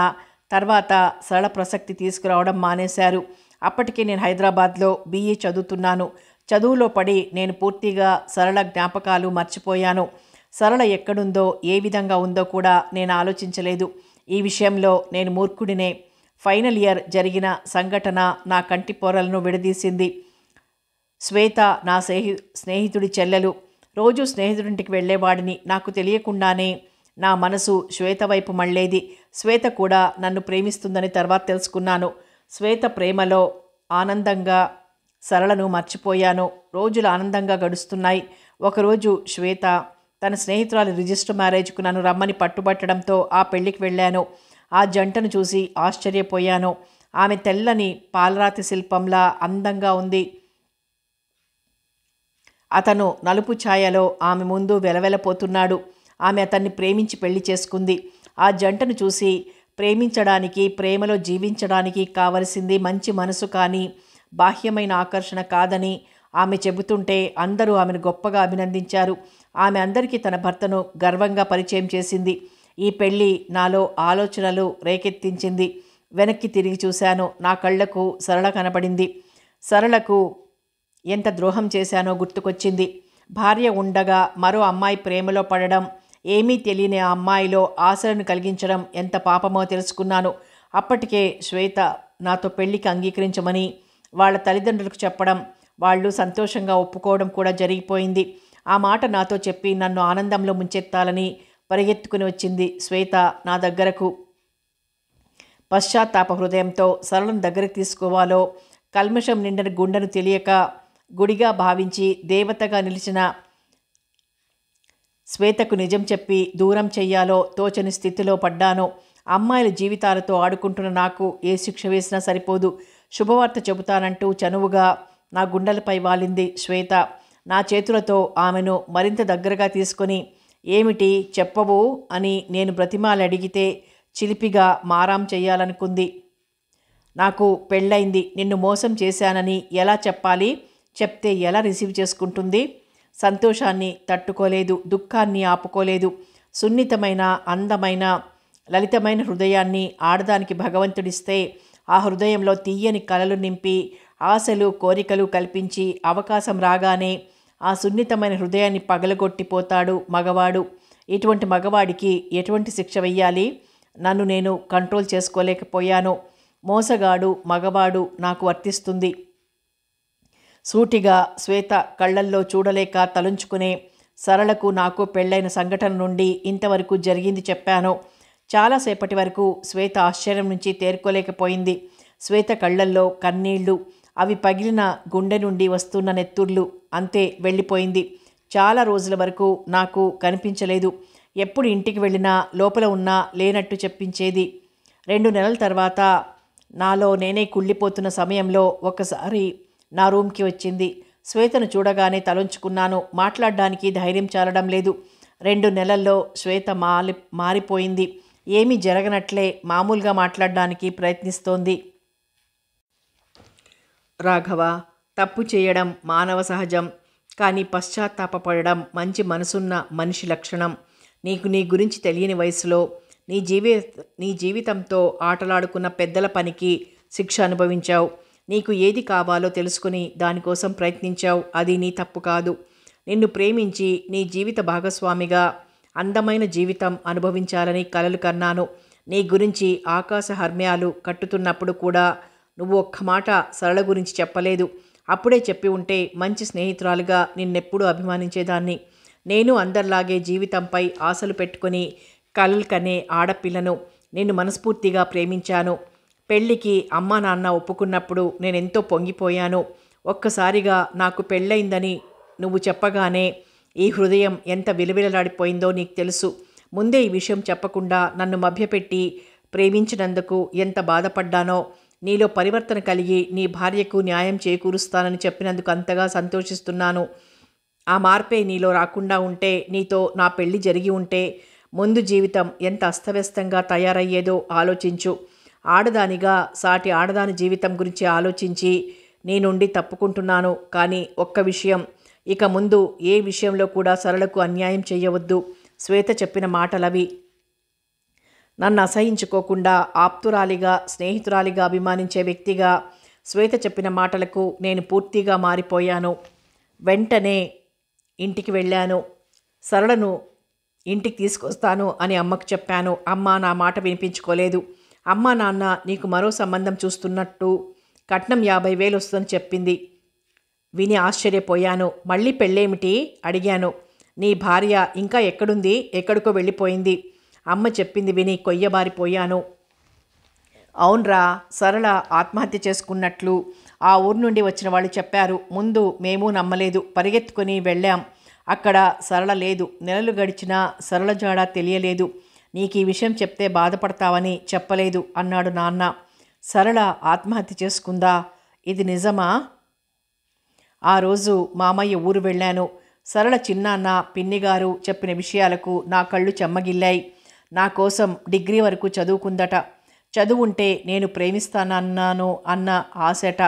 తర్వాత సరళ ప్రసక్తి తీసుకురావడం మానేశారు. అప్పటికే నేను హైదరాబాద్లో BE చదువుతున్నాను. చదువులో పడి నేను పూర్తిగా సరళ జ్ఞాపకాలు మర్చిపోయాను. సరళ ఎక్కడుందో ఏ విధంగా ఉందో కూడా నేను ఆలోచించలేదు. ఈ విషయంలో నేను మూర్ఖుడినే. ఫైనల్ ఇయర్ జరిగిన సంఘటన నా కంటి పొరలను విడదీసింది. శ్వేత నా స్నేహితుడి చెల్లెలు. రోజు స్నేహితుడింటికి వెళ్ళేవాడిని. నాకు తెలియకుండానే నా మనసు శ్వేత వైపు మళ్ళేది. శ్వేత కూడా నన్ను ప్రేమిస్తుందని తర్వాత తెలుసుకున్నాను. శ్వేత ప్రేమలో ఆనందంగా సరళను మర్చిపోయాను. రోజులు ఆనందంగా గడుస్తున్నాయి. ఒకరోజు శ్వేత తన స్నేహితురాలి రిజిస్టర్ మ్యారేజ్కు నన్ను రమ్మని పట్టుబట్టడంతో ఆ పెళ్లికి వెళ్ళాను. ఆ జంటను చూసి ఆశ్చర్యపోయాను. ఆమె తెల్లని పాలరాతి శిల్పంలా అందంగా ఉంది. అతను నలుపు ఛాయలో ఆమె ముందు వెలవెలపోతున్నాడు. ఆమె అతన్ని ప్రేమించి పెళ్లి చేసుకుంది. ఆ జంటను చూసి ప్రేమించడానికి, ప్రేమలో జీవించడానికి కావలసింది మంచి మనసు కానీ బాహ్యమైన ఆకర్షణ కాదని ఆమె చెబుతుంటే అందరూ ఆమెను గొప్పగా అభినందించారు. ఆమె అందరికీ తన భర్తను గర్వంగా పరిచయం చేసింది. ఈ పెళ్లి నాలో ఆలోచనలు రేకెత్తించింది. వెనక్కి తిరిగి చూశాను. నా కళ్లకు సరళ కనబడింది. సరళకు ఎంత ద్రోహం చేశానో గుర్తుకొచ్చింది. భార్య ఉండగా మరో అమ్మాయి ప్రేమలో పడడం, ఏమీ తెలియని ఆ అమ్మాయిలో ఆశలను కలిగించడం ఎంత పాపమో తెలుసుకున్నాను. అప్పటికే శ్వేత నాతో పెళ్లికి అంగీకరించమని వాళ్ళ తల్లిదండ్రులకు చెప్పడం, వాళ్ళు సంతోషంగా ఒప్పుకోవడం కూడా జరిగిపోయింది. ఆ మాట నాతో చెప్పి నన్ను ఆనందంలో ముంచెత్తాలని పరిగెత్తుకుని వచ్చింది శ్వేత నా దగ్గరకు. పశ్చాత్తాప హృదయంతో సరళను దగ్గరికి తీసుకోవాలో, కల్మషం నిండిన గుండెను తెలియక గుడిగా భావించి దేవతగా నిలిచిన శ్వేతకు నిజం చెప్పి దూరం చెయ్యాలో తోచని స్థితిలో పడ్డాను. అమ్మాయిల జీవితాలతో ఆడుకుంటున్న నాకు ఏ శిక్ష వేసినా సరిపోదు. శుభవార్త చెబుతానంటూ చనువుగా నా గుండెలపై వాలింది శ్వేత. నా చేతులతో ఆమెను మరింత దగ్గరగా తీసుకొని, ఏమిటి చెప్పవు అని నేను బ్రతిమాలి అడిగితే చిలిపిగా మారాం చెయ్యాలనుకుంది. నాకు పెళ్ళైంది, నిన్ను మోసం చేశానని ఎలా చెప్పాలి? చెప్తే ఎలా రిసీవ్ చేసుకుంటుంది? సంతోషాన్ని తట్టుకోలేదు, దుఃఖాన్ని ఆపుకోలేదు. సున్నితమైన, అందమైన, లలితమైన హృదయాన్ని ఆడదానికి భగవంతుడిస్తే ఆ హృదయంలో తీయని కలలు నింపి ఆశలు, కోరికలు కల్పించి అవకాశం రాగానే ఆ సున్నితమైన హృదయాన్ని పగలగొట్టిపోతాడు మగవాడు. ఇటువంటి మగవాడికి ఎటువంటి శిక్ష వెయ్యాలి? నన్ను నేను కంట్రోల్ చేసుకోలేకపోయాను. మోసగాడు మగవాడు నాకు వర్తిస్తుంది. సూటిగా శ్వేత కళ్ళల్లో చూడలేక తలుంచుకునే సరళకు నాకు పెళ్ళైన సంఘటన నుండి ఇంతవరకు జరిగింది చెప్పాను. చాలాసేపటి వరకు శ్వేత ఆశ్చర్యం నుంచి తేరుకోలేకపోయింది. శ్వేత కళ్ళల్లో కన్నీళ్లు, అవి పగిలిన గుండె నుండి వస్తున్న నెత్తుర్లు. అంతే, వెళ్ళిపోయింది. చాలా రోజుల వరకు నాకు కనిపించలేదు. ఎప్పుడు ఇంటికి వెళ్ళినా లోపల ఉన్నా లేనట్టు చెప్పించేది. 2 నెలల తర్వాత నాలో నేనే కుళ్ళిపోతున్న సమయంలో ఒకసారి నా రూమ్కి వచ్చింది. శ్వేతను చూడగానే తలంచుకున్నాను. మాట్లాడడానికి ధైర్యం చాలడం లేదు. 2 నెలల్లో శ్వేత మారిపోయింది. ఏమీ జరగనట్లే మామూలుగా మాట్లాడడానికి ప్రయత్నిస్తోంది. రాఘవ, తప్పు చేయడం మానవ సహజం. కానీ పశ్చాత్తాపపడడం మంచి మనసున్న మనిషి లక్షణం. నీకు నీ గురించి తెలియని వయసులో నీ జీవితంతో ఆటలాడుకున్న పెద్దల పనికి శిక్ష అనుభవించావు. నీకు ఏది కావాలో తెలుసుకుని దానికోసం ప్రయత్నించావు. అది నీ తప్పు కాదు. నిన్ను ప్రేమించి నీ జీవిత భాగస్వామిగా అందమైన జీవితం అనుభవించాలని కలలు కన్నాను. నీ గురించి ఆకాశ హర్మ్యాలు కట్టుతున్నప్పుడు కూడా నువ్వు ఒక్క మాట సరళ గురించి చెప్పలేదు. అప్పుడే చెప్పి ఉంటే మంచి స్నేహితురాలుగా నిన్నెప్పుడూ అభిమానించేదాన్ని. నేను అందరిలాగే జీవితంపై ఆశలు పెట్టుకుని కలలు కనే ఆడపిల్లను. నిన్ను మనస్ఫూర్తిగా ప్రేమించాను. పెళ్ళికి అమ్మా నాన్న ఒప్పుకున్నప్పుడు నేనెంతో పొంగిపోయాను. ఒక్కసారిగా నాకు పెళ్ళయిందని నువ్వు చెప్పగానే ఈ హృదయం ఎంత విలవిలలాడిపోయిందో నీకు తెలుసు. ముందే ఈ విషయం చెప్పకుండా నన్ను మభ్యపెట్టి ప్రేమించినందుకు ఎంత బాధపడ్డానో నీలో పరివర్తన కలిగి నీ భార్యకు న్యాయం చేకూరుస్తానని చెప్పినందుకు అంతగా సంతోషిస్తున్నాను. ఆ మార్పే నీలో రాకుండా ఉంటే, నీతో నా పెళ్లి జరిగి ఉంటే ముందు జీవితం ఎంత అస్తవ్యస్తంగా తయారయ్యేదో ఆలోచించు. ఆడదానిగా సాటి ఆడదాని జీవితం గురించి ఆలోచించి నీ నుండి తప్పుకుంటున్నాను. కానీ ఒక్క విషయం, ఇక ముందు ఏ విషయంలో కూడా సరళకు అన్యాయం చేయవద్దు. శ్వేత చెప్పిన మాటలవి. నన్ను అసహించుకోకుండా ఆప్తురాలిగా, స్నేహితురాలిగా అభిమానించే వ్యక్తిగా శ్వేత చెప్పిన మాటలకు నేను పూర్తిగా మారిపోయాను. వెంటనే ఇంటికి వెళ్ళాను. సరళను ఇంటికి తీసుకొస్తాను అని అమ్మకు చెప్పాను. అమ్మ నా మాట వినిపించుకోలేదు. అమ్మ, నాన్న నీకు మరో సంబంధం చూస్తున్నట్టు కట్నం 50,000 వస్తుందని చెప్పింది. విని ఆశ్చర్యపోయాను. మళ్ళీ పెళ్ళేమిటి అడిగాను. నీ భార్య ఇంకా ఎక్కడుంది? ఎక్కడికో వెళ్ళిపోయింది. అమ్మ చెప్పింది విని కొయ్యబారిపోయాను. అవునరా, సరళ ఆత్మహత్య చేసుకున్నట్లు ఆ ఊరు నుండి వచ్చిన వాళ్ళు చెప్పారు. ముందు మేము నమ్మలేదు. పరిగెత్తుకొని వెళ్ళాం. అక్కడ సరళ లేదు. నెలలు గడిచినా సరళ జాడ తెలియలేదు. నీకు ఈ విషయం చెప్తే బాధపడతావని చెప్పలేదు అన్నాడు నాన్న. సరళ ఆత్మహత్య చేసుకుందా? ఇది నిజమా? ఆ రోజు మామయ్య ఊరు వెళ్ళాను. సరళ చిన్నాన్న, పిన్నిగారు చెప్పిన విషయాలకు నా కళ్ళు చెమ్మగిల్లాయి. నా కోసం డిగ్రీ వరకు చదువుకుందట. చదువుంటే నేను ప్రేమిస్తానన్నాను అన్న ఆశట.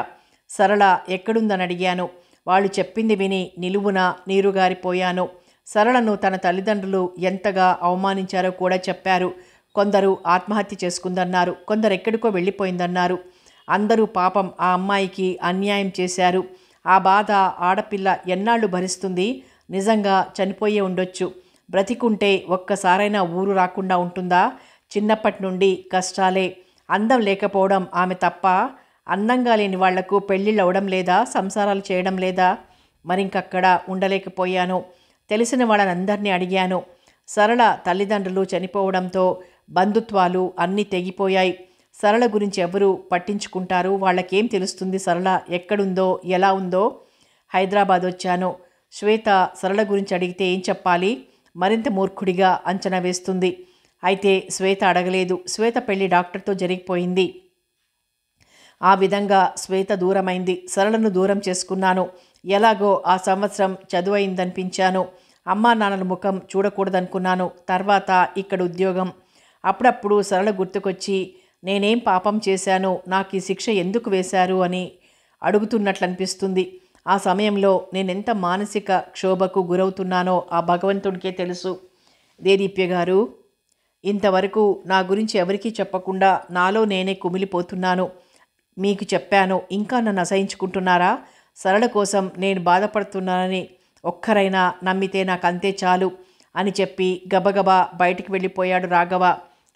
సరళ ఎక్కడుందని అడిగాను. వాళ్ళు చెప్పింది విని నిలువున నీరుగారిపోయాను. సరళను తన తల్లిదండ్రులు ఎంతగా అవమానించారో కూడా చెప్పారు. కొందరు ఆత్మహత్య చేసుకుందన్నారు, కొందరు ఎక్కడికో వెళ్ళిపోయిందన్నారు. అందరూ పాపం ఆ అమ్మాయికి అన్యాయం చేశారు. ఆ బాధ ఆడపిల్ల ఎన్నాళ్ళు భరిస్తుంది? నిజంగా చనిపోయే ఉండొచ్చు. బ్రతికుంటే ఒక్కసారైనా ఊరు రాకుండా ఉంటుందా? చిన్నప్పటి నుండి కష్టాలే. అందం లేకపోవడం ఆమె తప్ప? అందంగా లేని వాళ్లకు పెళ్ళిళ్ళు అవడం లేదా? సంసారాలు చేయడం లేదా? మరింకక్కడ ఉండలేకపోయాను. తెలిసిన వాళ్ళనందరినీ అడిగాను. సరళ తల్లిదండ్రులు చనిపోవడంతో బంధుత్వాలు అన్నీ తెగిపోయాయి. సరళ గురించి ఎవరు పట్టించుకుంటారు? వాళ్ళకేం తెలుస్తుంది సరళ ఎక్కడుందో, ఎలా ఉందో? హైదరాబాద్ వచ్చాను. శ్వేత సరళ గురించి అడిగితే ఏం చెప్పాలి? మరింత మూర్ఖుడిగా అంచనా వేస్తుంది. అయితే శ్వేత అడగలేదు. శ్వేత పెళ్లి డాక్టర్తో జరిగిపోయింది. ఆ విధంగా శ్వేత దూరమైంది. సరళను దూరం చేసుకున్నాను. ఎలాగో ఆ సంవత్సరం చదువైందనిపించాను. అమ్మా నాన్నల ముఖం చూడకూడదనుకున్నాను. తర్వాత ఇక్కడ ఉద్యోగం. అప్పుడప్పుడు సరళ గుర్తుకొచ్చి నేనేం పాపం చేశాను, నాకు ఈ శిక్ష ఎందుకు వేశారు అని అడుగుతున్నట్లు అనిపిస్తుంది. ఆ సమయంలో నేనెంత మానసిక క్షోభకు గురవుతున్నానో ఆ భగవంతుడికే తెలుసు. దేదీప్య గారు, ఇంతవరకు నా గురించి ఎవరికీ చెప్పకుండా నాలో నేనే కుమిలిపోతున్నాను. మీకు చెప్పాను, ఇంకా నన్ను అసహించుకుంటున్నారా? సరళ కోసం నేను బాధపడుతున్నానని ఒక్కరైనా నమ్మితే నాకు అంతే చాలు అని చెప్పి గబగబా బయటికి వెళ్ళిపోయాడు రాఘవ.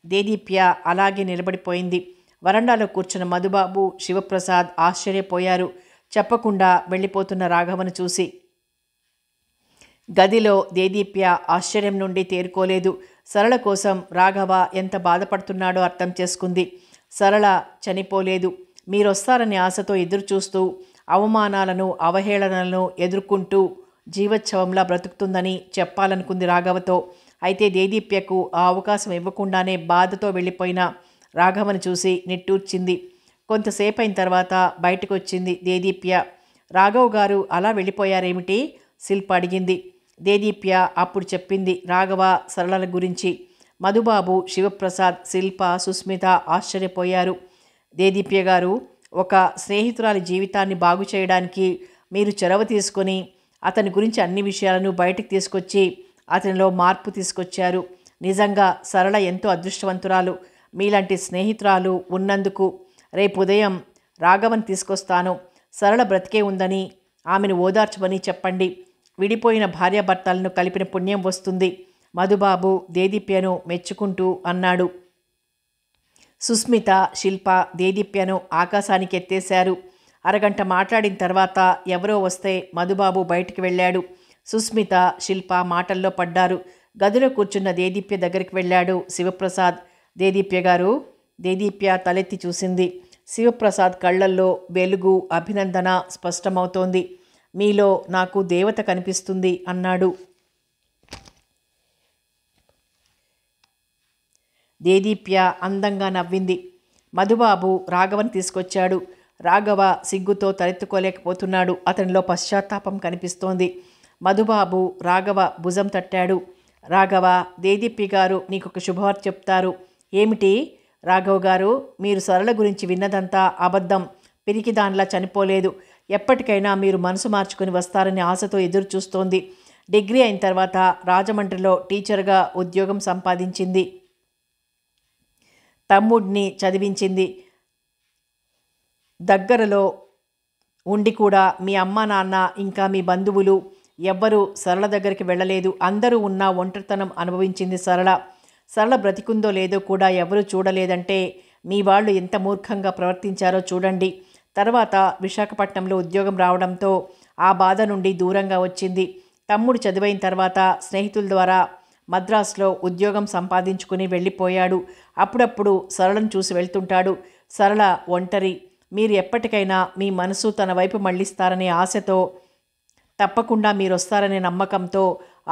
దేదీప్య అలాగే నిలబడిపోయింది. వరండాలో కూర్చున్న మధుబాబు, శివప్రసాద్ ఆశ్చర్యపోయారు చెప్పకుండా వెళ్ళిపోతున్న రాఘవను చూసి. గదిలో దేదీప్య ఆశ్చర్యం నుండి తేరుకోలేదు. సరళ కోసం రాఘవ ఎంత బాధపడుతున్నాడో అర్థం చేసుకుంది. సరళ చనిపోలేదు. మీరొస్తారని ఆశతో ఎదురుచూస్తూ అవమానాలను, అవహేళనలను ఎదుర్కొంటూ జీవోత్సవంలా బ్రతుకుతుందని చెప్పాలనుకుంది రాఘవతో. అయితే దేదీప్యకు ఆ అవకాశం ఇవ్వకుండానే బాధతో వెళ్ళిపోయిన రాఘవను చూసి నిట్టూర్చింది. కొంతసేపు అయిన తర్వాత బయటకు వచ్చింది దేదీప్య. రాఘవ్ గారు అలా వెళ్ళిపోయారేమిటి? శిల్ప అడిగింది. దేదీప్య అప్పుడు చెప్పింది రాఘవ, సరళల గురించి. మధుబాబు, శివప్రసాద్, శిల్ప, సుస్మిత ఆశ్చర్యపోయారు. దేదీప్య గారు, ఒక స్నేహితురాలి జీవితాన్ని బాగు చేయడానికి మీరు చొరవ తీసుకొని అతని గురించి అన్ని విషయాలను బయటకు తీసుకొచ్చి అతనిలో మార్పు తీసుకొచ్చారు. నిజంగా సరళ ఎంతో అదృష్టవంతురాలు. మీలాంటి స్నేహితురాలు ఉన్నందుకు. రేపు ఉదయం రాఘవన్ తీసుకొస్తాను. సరళ బ్రతికే ఉందని ఆమెను ఓదార్చమని చెప్పండి. విడిపోయిన భార్యాభర్తలను కలిపిన పుణ్యం వస్తుంది. మధుబాబు దేదీప్యను మెచ్చుకుంటూ అన్నాడు. సుస్మిత, శిల్ప దేదీప్యను ఆకాశానికి ఎత్తేశారు. అరగంట మాట్లాడిన తర్వాత ఎవరో వస్తే మధుబాబు బయటికి వెళ్ళాడు. సుస్మిత, శిల్ప మాటల్లో పడ్డారు. గదిలో కూర్చున్న దేదీప్య దగ్గరికి వెళ్ళాడు శివప్రసాద్. దేదీప్య గారు. దేదీప్య తలెత్తి చూసింది. శివప్రసాద్ కళ్ళల్లో వెలుగు, అభినందన స్పష్టమవుతోంది. మీలో నాకు దేవత కనిపిస్తుంది అన్నాడు. దేదీప్య అందంగా నవ్వింది. మధుబాబు రాఘవని తీసుకొచ్చాడు. రాఘవ సిగ్గుతో తలెత్తుకోలేకపోతున్నాడు. అతనిలో పశ్చాత్తాపం కనిపిస్తోంది. మధుబాబు రాఘవ భుజం తట్టాడు. రాఘవ, దేదీప్య గారు నీకొక శుభవార్త చెప్తారు. ఏమిటి? రాఘవ్ గారు, మీరు సరళ గురించి విన్నదంతా అబద్ధం. పిరికిదానిలా చనిపోలేదు. ఎప్పటికైనా మీరు మనసు మార్చుకుని వస్తారని ఆశతో ఎదురు చూస్తోంది. డిగ్రీ అయిన తర్వాత రాజమండ్రిలో టీచర్గా ఉద్యోగం సంపాదించింది. తమ్ముడిని చదివించింది. దగ్గరలో ఉండి కూడా మీ అమ్మ నాన్న ఇంకా మీ బంధువులు ఎవ్వరూ సరళ దగ్గరికి వెళ్ళలేదు. అందరూ ఉన్న ఒంటరితనం అనుభవించింది సరళ. సరళ బ్రతికుందో లేదో కూడా ఎవరూ చూడలేదంటే మీ వాళ్ళు ఎంత మూర్ఖంగా ప్రవర్తించారో చూడండి. తర్వాత విశాఖపట్నంలో ఉద్యోగం రావడంతో ఆ బాధ నుండి దూరంగా వచ్చింది. తమ్ముడు చదివైన తర్వాత స్నేహితుల ద్వారా మద్రాసులో ఉద్యోగం సంపాదించుకుని వెళ్ళిపోయాడు. అప్పుడప్పుడు సరళను చూసి వెళ్తుంటాడు. సరళ ఒంటరి. మీరు ఎప్పటికైనా మీ మనసు తన వైపు మళ్ళిస్తారనే ఆశతో, తప్పకుండా మీరు వస్తారనే నమ్మకంతో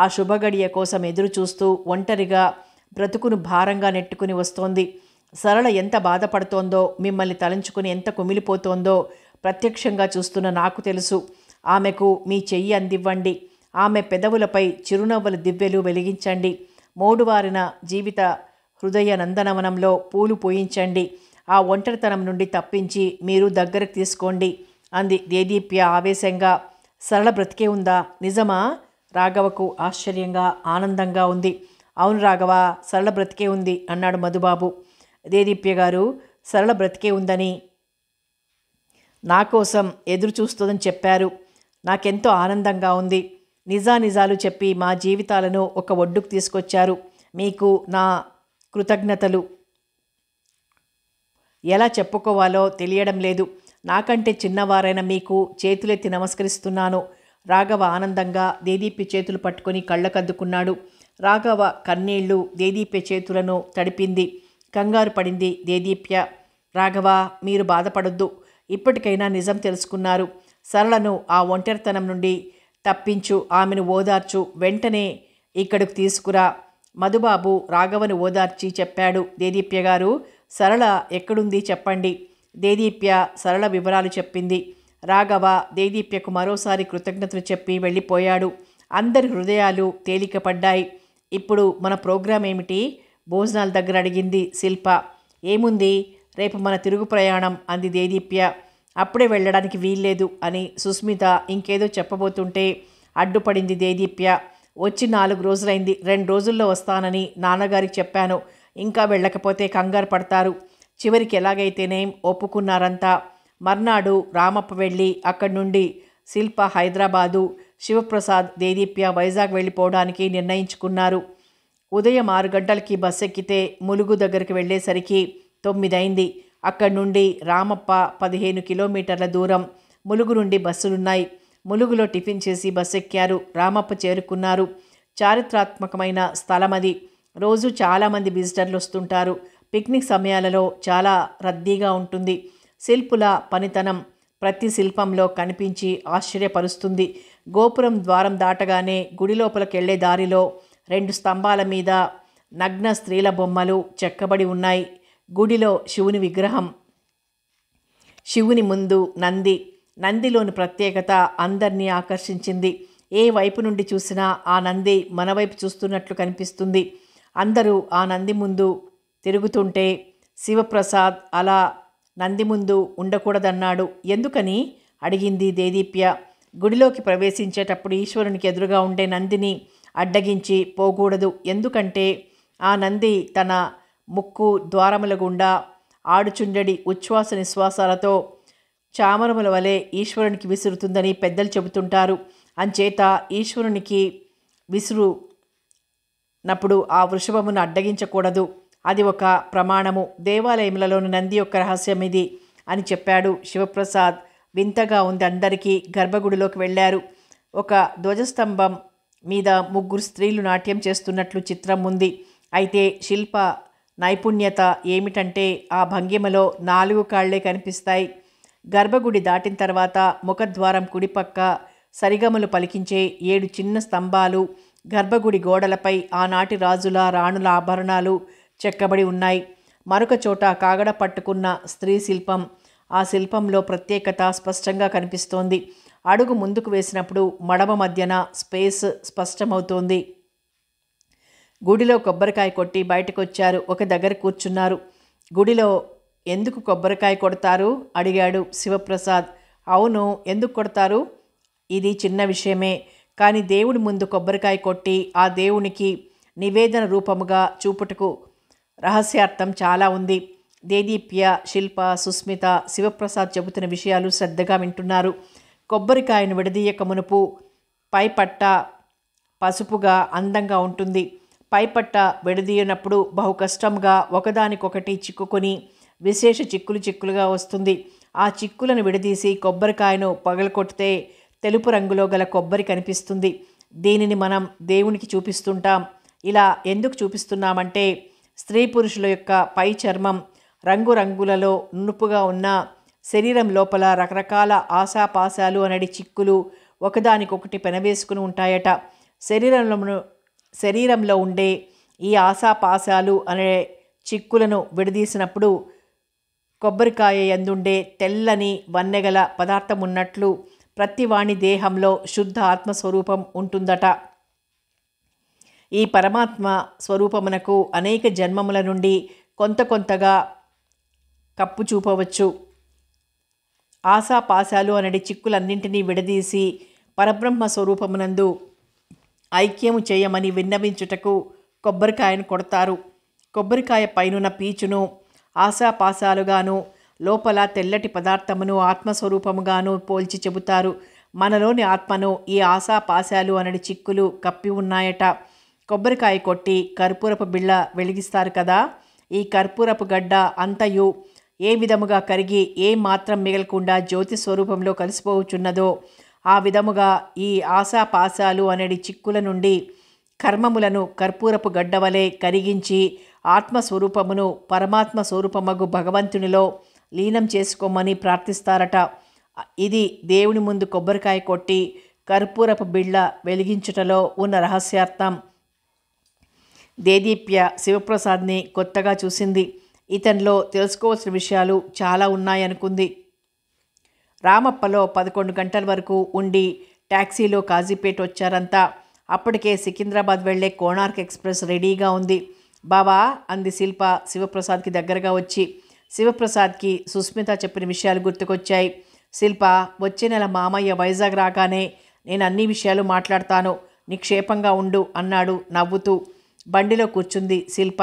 ఆ శుభగడియ కోసం ఎదురు చూస్తూ ఒంటరిగా బ్రతుకును భారంగా నెట్టుకుని వస్తోంది. సరళ ఎంత బాధపడుతోందో, మిమ్మల్ని తలంచుకుని ఎంత కుమిలిపోతోందో ప్రత్యక్షంగా చూస్తున్న నాకు తెలుసు. ఆమెకు మీ చెయ్యి అందివ్వండి. ఆమె పెదవులపై చిరునవ్వుల దివ్వెలు వెలిగించండి. మోడువారిన జీవిత హృదయ నందనవనంలో పూలు పూయించండి. ఆ ఒంటరితనం నుండి తప్పించి మీరు దగ్గరకు తీసుకోండి అంది దేదీప్య ఆవేశంగా. సరళ బ్రతికే ఉందా? నిజమా? రాఘవకు ఆశ్చర్యంగా, ఆనందంగా ఉంది. అవును రాఘవ, సరళ బ్రతికే ఉంది అన్నాడు మధుబాబు. దేదీప్య గారు, సరళ బ్రతికే ఉందని నా కోసం ఎదురు చూస్తుందని చెప్పారు. నాకెంతో ఆనందంగా ఉంది. నిజానిజాలు చెప్పి మా జీవితాలను ఒక ఒడ్డుకు తీసుకొచ్చారు. మీకు నా కృతజ్ఞతలు ఎలా చెప్పుకోవాలో తెలియడం లేదు. నాకంటే చిన్నవారైన మీకు చేతులెత్తి నమస్కరిస్తున్నాను. రాఘవ ఆనందంగా దేదీప్య చేతులు పట్టుకొని కళ్ళకద్దుకున్నాడు. రాఘవ కన్నీళ్లు దేదీప్య చేతులను తడిపింది. కంగారు పడింది దేదీప్య. రాఘవ, మీరు బాధపడొద్దు. ఇప్పటికైనా నిజం తెలుసుకున్నారు. సరళను ఆ ఒంటరితనం నుండి తప్పించు. ఆమెను ఓదార్చు. వెంటనే ఇక్కడికి తీసుకురా. మధుబాబు రాఘవను ఓదార్చి చెప్పాడు. దేదీప్య గారు, సరళ ఎక్కడుంది చెప్పండి. దేదీప్య సరళ వివరాలు చెప్పింది. రాఘవ దేదీప్యకు మరోసారి కృతజ్ఞతలు చెప్పి వెళ్ళిపోయాడు. అందరి హృదయాలు తేలికపడ్డాయి. ఇప్పుడు మన ప్రోగ్రాం ఏమిటి? భోజనాల దగ్గర అడిగింది శిల్ప. ఏముంది, రేపు మన తిరుగు ప్రయాణం అంది దేదీప్య. అప్పుడే వెళ్ళడానికి వీల్లేదు అని సుస్మిత ఇంకేదో చెప్పబోతుంటే అడ్డుపడింది దేదీప్య. వచ్చి 4 రోజులైంది. 2 రోజుల్లో వస్తానని నాన్నగారికి చెప్పాను. ఇంకా వెళ్ళకపోతే కంగారు పడతారు. చివరికి ఎలాగైతేనేం ఒప్పుకున్నారంతా. మర్నాడు రామప్ప వెళ్ళి అక్కడి నుండి శిల్ప హైదరాబాదు, శివప్రసాద్ దేదీప్య వైజాగ్ వెళ్ళిపోవడానికి నిర్ణయించుకున్నారు. ఉదయం 6 గంటలకి బస్సు ఎక్కితే ములుగు దగ్గరికి వెళ్ళేసరికి 9 అయింది. అక్కడి నుండి రామప్ప 15 కిలోమీటర్ల దూరం. ములుగు నుండి బస్సులున్నాయి. ములుగులో టిఫిన్ చేసి బస్సు ఎక్కారు. రామప్ప చేరుకున్నారు. చారిత్రాత్మకమైన స్థలం అది. రోజు చాలామంది విజిటర్లు వస్తుంటారు. పిక్నిక్ సమయాలలో చాలా రద్దీగా ఉంటుంది. శిల్పుల పనితనం ప్రతి శిల్పంలో కనిపించి ఆశ్చర్యపరుస్తుంది. గోపురం ద్వారం దాటగానే గుడి లోపలికెళ్లే దారిలో 2 స్తంభాల మీద నగ్న స్త్రీల బొమ్మలు చెక్కబడి ఉన్నాయి. గుడిలో శివుని విగ్రహం, శివుని ముందు నంది. నందిలోని ప్రత్యేకత అందరినీ ఆకర్షించింది. ఏ వైపు నుండి చూసినా ఆ నంది మన వైపు చూస్తున్నట్లు కనిపిస్తుంది. అందరూ ఆ నంది ముందు తిరుగుతుంటే శివప్రసాద్ అలా నంది ముందు ఉండకూడదన్నాడు. ఎందుకని అడిగింది దేదీప్య. గుడిలోకి ప్రవేశించేటప్పుడు ఈశ్వరునికి ఎదురుగా ఉండే నందిని అడ్డగించి పోకూడదు. ఎందుకంటే ఆ నంది తన ముక్కు ద్వారముల గుండా ఆడుచుండెడి ఉచ్ఛ్వాస నిశ్వాసాలతో చామరముల వలె ఈశ్వరునికి విసురుతుందని పెద్దలు చెబుతుంటారు. అంచేత ఈశ్వరునికి విసురునప్పుడు ఆ వృషభమును అడ్డగించకూడదు. అది ఒక ప్రమాణము. దేవాలయములలోని నంది యొక్క రహస్యం ఇది అని చెప్పాడు శివప్రసాద్. వింతగా ఉంది అందరికీ. గర్భగుడిలోకి వెళ్ళారు. ఒక ధ్వజస్తంభం మీద 3 స్త్రీలు నాట్యం చేస్తున్నట్లు చిత్రం ఉంది. అయితే శిల్ప నైపుణ్యత ఏమిటంటే ఆ భంగిమలో 4 కాళ్లే కనిపిస్తాయి. గర్భగుడి దాటిన తర్వాత ముఖద్వారం కుడిపక్క సరిగమలు పలికించే 7 చిన్న స్తంభాలు. గర్భగుడి గోడలపై ఆనాటి రాజుల రాణుల ఆభరణాలు చెక్కబడి ఉన్నాయి. మరొక చోట కాగడ పట్టుకున్న స్త్రీ శిల్పం. ఆ శిల్పంలో ప్రత్యేకత స్పష్టంగా కనిపిస్తోంది. అడుగు ముందుకు వేసినప్పుడు మడమ మధ్యన స్పేస్ స్పష్టమవుతోంది. గుడిలో కొబ్బరికాయ కొట్టి బయటకొచ్చారు. ఒక దగ్గర కూర్చున్నారు. గుడిలో ఎందుకు కొబ్బరికాయ కొడతారు అడిగాడు శివప్రసాద్. అవును, ఎందుకు కొడతారు? ఇది చిన్న విషయమే, కానీ దేవుడి ముందు కొబ్బరికాయ కొట్టి ఆ దేవునికి నివేదన రూపముగా చూపుటకు రహస్యార్థం చాలా ఉంది. దేదీప్య, శిల్ప, సుస్మిత శివప్రసాద్ చెబుతున్న విషయాలు శ్రద్ధగా వింటున్నారు. కొబ్బరికాయను విడదీయక మునుపు పైపట్ట పసుపుగా అందంగా ఉంటుంది. పైపట్ట విడదీయనప్పుడు బహు కష్టంగా ఒకదానికొకటి చిక్కుకొని విశేష చిక్కులుగా వస్తుంది. ఆ చిక్కులను విడదీసి కొబ్బరికాయను పగలకొట్టితే తెలుపు రంగులో గల కొబ్బరి కనిపిస్తుంది. దీనిని మనం దేవునికి చూపిస్తుంటాం. ఇలా ఎందుకు చూపిస్తున్నామంటే స్త్రీ పురుషుల యొక్క పై చర్మం రంగురంగులలో నునుపుగా ఉన్న శరీరం లోపల రకరకాల ఆశాపాశాలు అనడి చిక్కులు ఒకదానికొకటి పెనవేసుకుని ఉంటాయట. శరీరంలో ఉండే ఈ ఆశాపాశాలు అనే చిక్కులను విడదీసినప్పుడు కొబ్బరికాయ యందుండే తెల్లని వన్నెగల పదార్థం ఉన్నట్లు ప్రతి వాణి దేహంలో శుద్ధ ఆత్మస్వరూపం ఉంటుందట. ఈ పరమాత్మ స్వరూపమునకు అనేక జన్మముల నుండి కొంతగా కప్పు చూపవచ్చు. ఆశాపాశాలు అనడి చిక్కులన్నింటినీ విడదీసి పరబ్రహ్మ స్వరూపమునందు ఐక్యము చేయమని విన్నవించుటకు కొబ్బరికాయను కొడతారు. కొబ్బరికాయ పైనున్న పీచును ఆశాపాశాలుగాను లోపల తెల్లటి పదార్థమును ఆత్మస్వరూపముగాను పోల్చి చెబుతారు. మనలోని ఆత్మను ఈ ఆశాపాశాలు అనడి చిక్కులు కప్పి ఉన్నాయట. కొబ్బరికాయ కొట్టి కర్పూరపు బిళ్ళ వెలిగిస్తారు కదా, ఈ కర్పూరపు గడ్డ అంతయు ఏ విధముగా కరిగి ఏ మాత్రం మిగలకుండా జ్యోతి స్వరూపంలో కలిసిపోవచ్చున్నదో ఆ విధముగా ఈ ఆశాపాశాలు అనడి చిక్కుల నుండి కర్మములను కర్పూరపు గడ్డవలే కరిగించి ఆత్మస్వరూపమును పరమాత్మ స్వరూపమగు భగవంతునిలో లీనం చేసుకోమని ప్రార్థిస్తారట. ఇది దేవుని ముందు కొబ్బరికాయ కొట్టి కర్పూరపు బిళ్ళ వెలిగించుటలో ఉన్న రహస్యార్థం. దేదీప్య శివప్రసాద్ని కొత్తగా చూసింది. ఇతనిలో తెలుసుకోవాల్సిన విషయాలు చాలా ఉన్నాయనుకుంది. రామప్పలో 11 గంటల వరకు ఉండి ట్యాక్సీలో కాజీపేట వచ్చారంతా. అప్పటికే సికింద్రాబాద్ వెళ్లే కోణార్క్ ఎక్స్ప్రెస్ రెడీగా ఉంది. బావా అంది శిల్ప శివప్రసాద్కి దగ్గరగా వచ్చి. శివప్రసాద్కి సుస్మిత చెప్పిన విషయాలు గుర్తుకొచ్చాయి. శిల్ప, వచ్చే నెల మామయ్య వైజాగ్ రాగానే నేను అన్ని విషయాలు మాట్లాడతాను, నిక్షేపంగా ఉండు అన్నాడు నవ్వుతూ. బండిలో కూర్చుంది శిల్ప.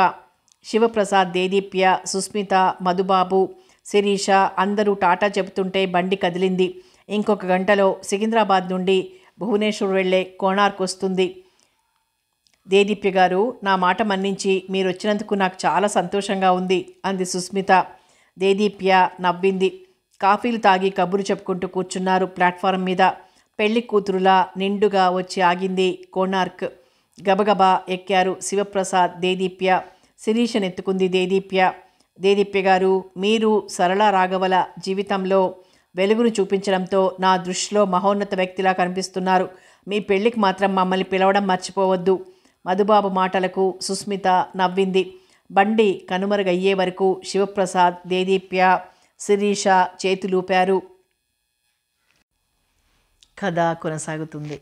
శివప్రసాద్, దేదీప్య, సుస్మిత, మధుబాబు, శిరీష అందరూ టాటా చెబుతుంటే బండి కదిలింది. ఇంకొక గంటలో సికింద్రాబాద్ నుండి భువనేశ్వర్ వెళ్లే కోణార్క్ వస్తుంది. దేదీప్య గారు, నా మాట మన్నించి మీరు వచ్చినందుకు నాకు చాలా సంతోషంగా ఉంది అంది సుస్మిత. దేదీప్య నవ్వింది. కాఫీలు తాగి కబురు చెప్పుకుంటూ కూర్చున్నారు ప్లాట్ఫారం మీద. పెళ్లి కూతురులా నిండుగా వచ్చి ఆగింది కోణార్క్. గబగబా ఎక్కారు శివప్రసాద్, దేదీప్య. శిరీషనెత్తుకుంది దేదీప్య. దేదీప్య గారు, మీరు సరళ రాఘవల జీవితంలో వెలుగును చూపించడంతో నా దృష్టిలో మహోన్నత వ్యక్తిలా కనిపిస్తున్నారు. మీ పెళ్లికి మాత్రం మమ్మల్ని పిలవడం మర్చిపోవద్దు. మధుబాబు మాటలకు సుస్మిత నవ్వింది. బండి కనుమరుగయ్యే వరకు శివప్రసాద్, దేదీప్య, శిరీష చేతులూపారు. కథ కొనసాగుతుంది.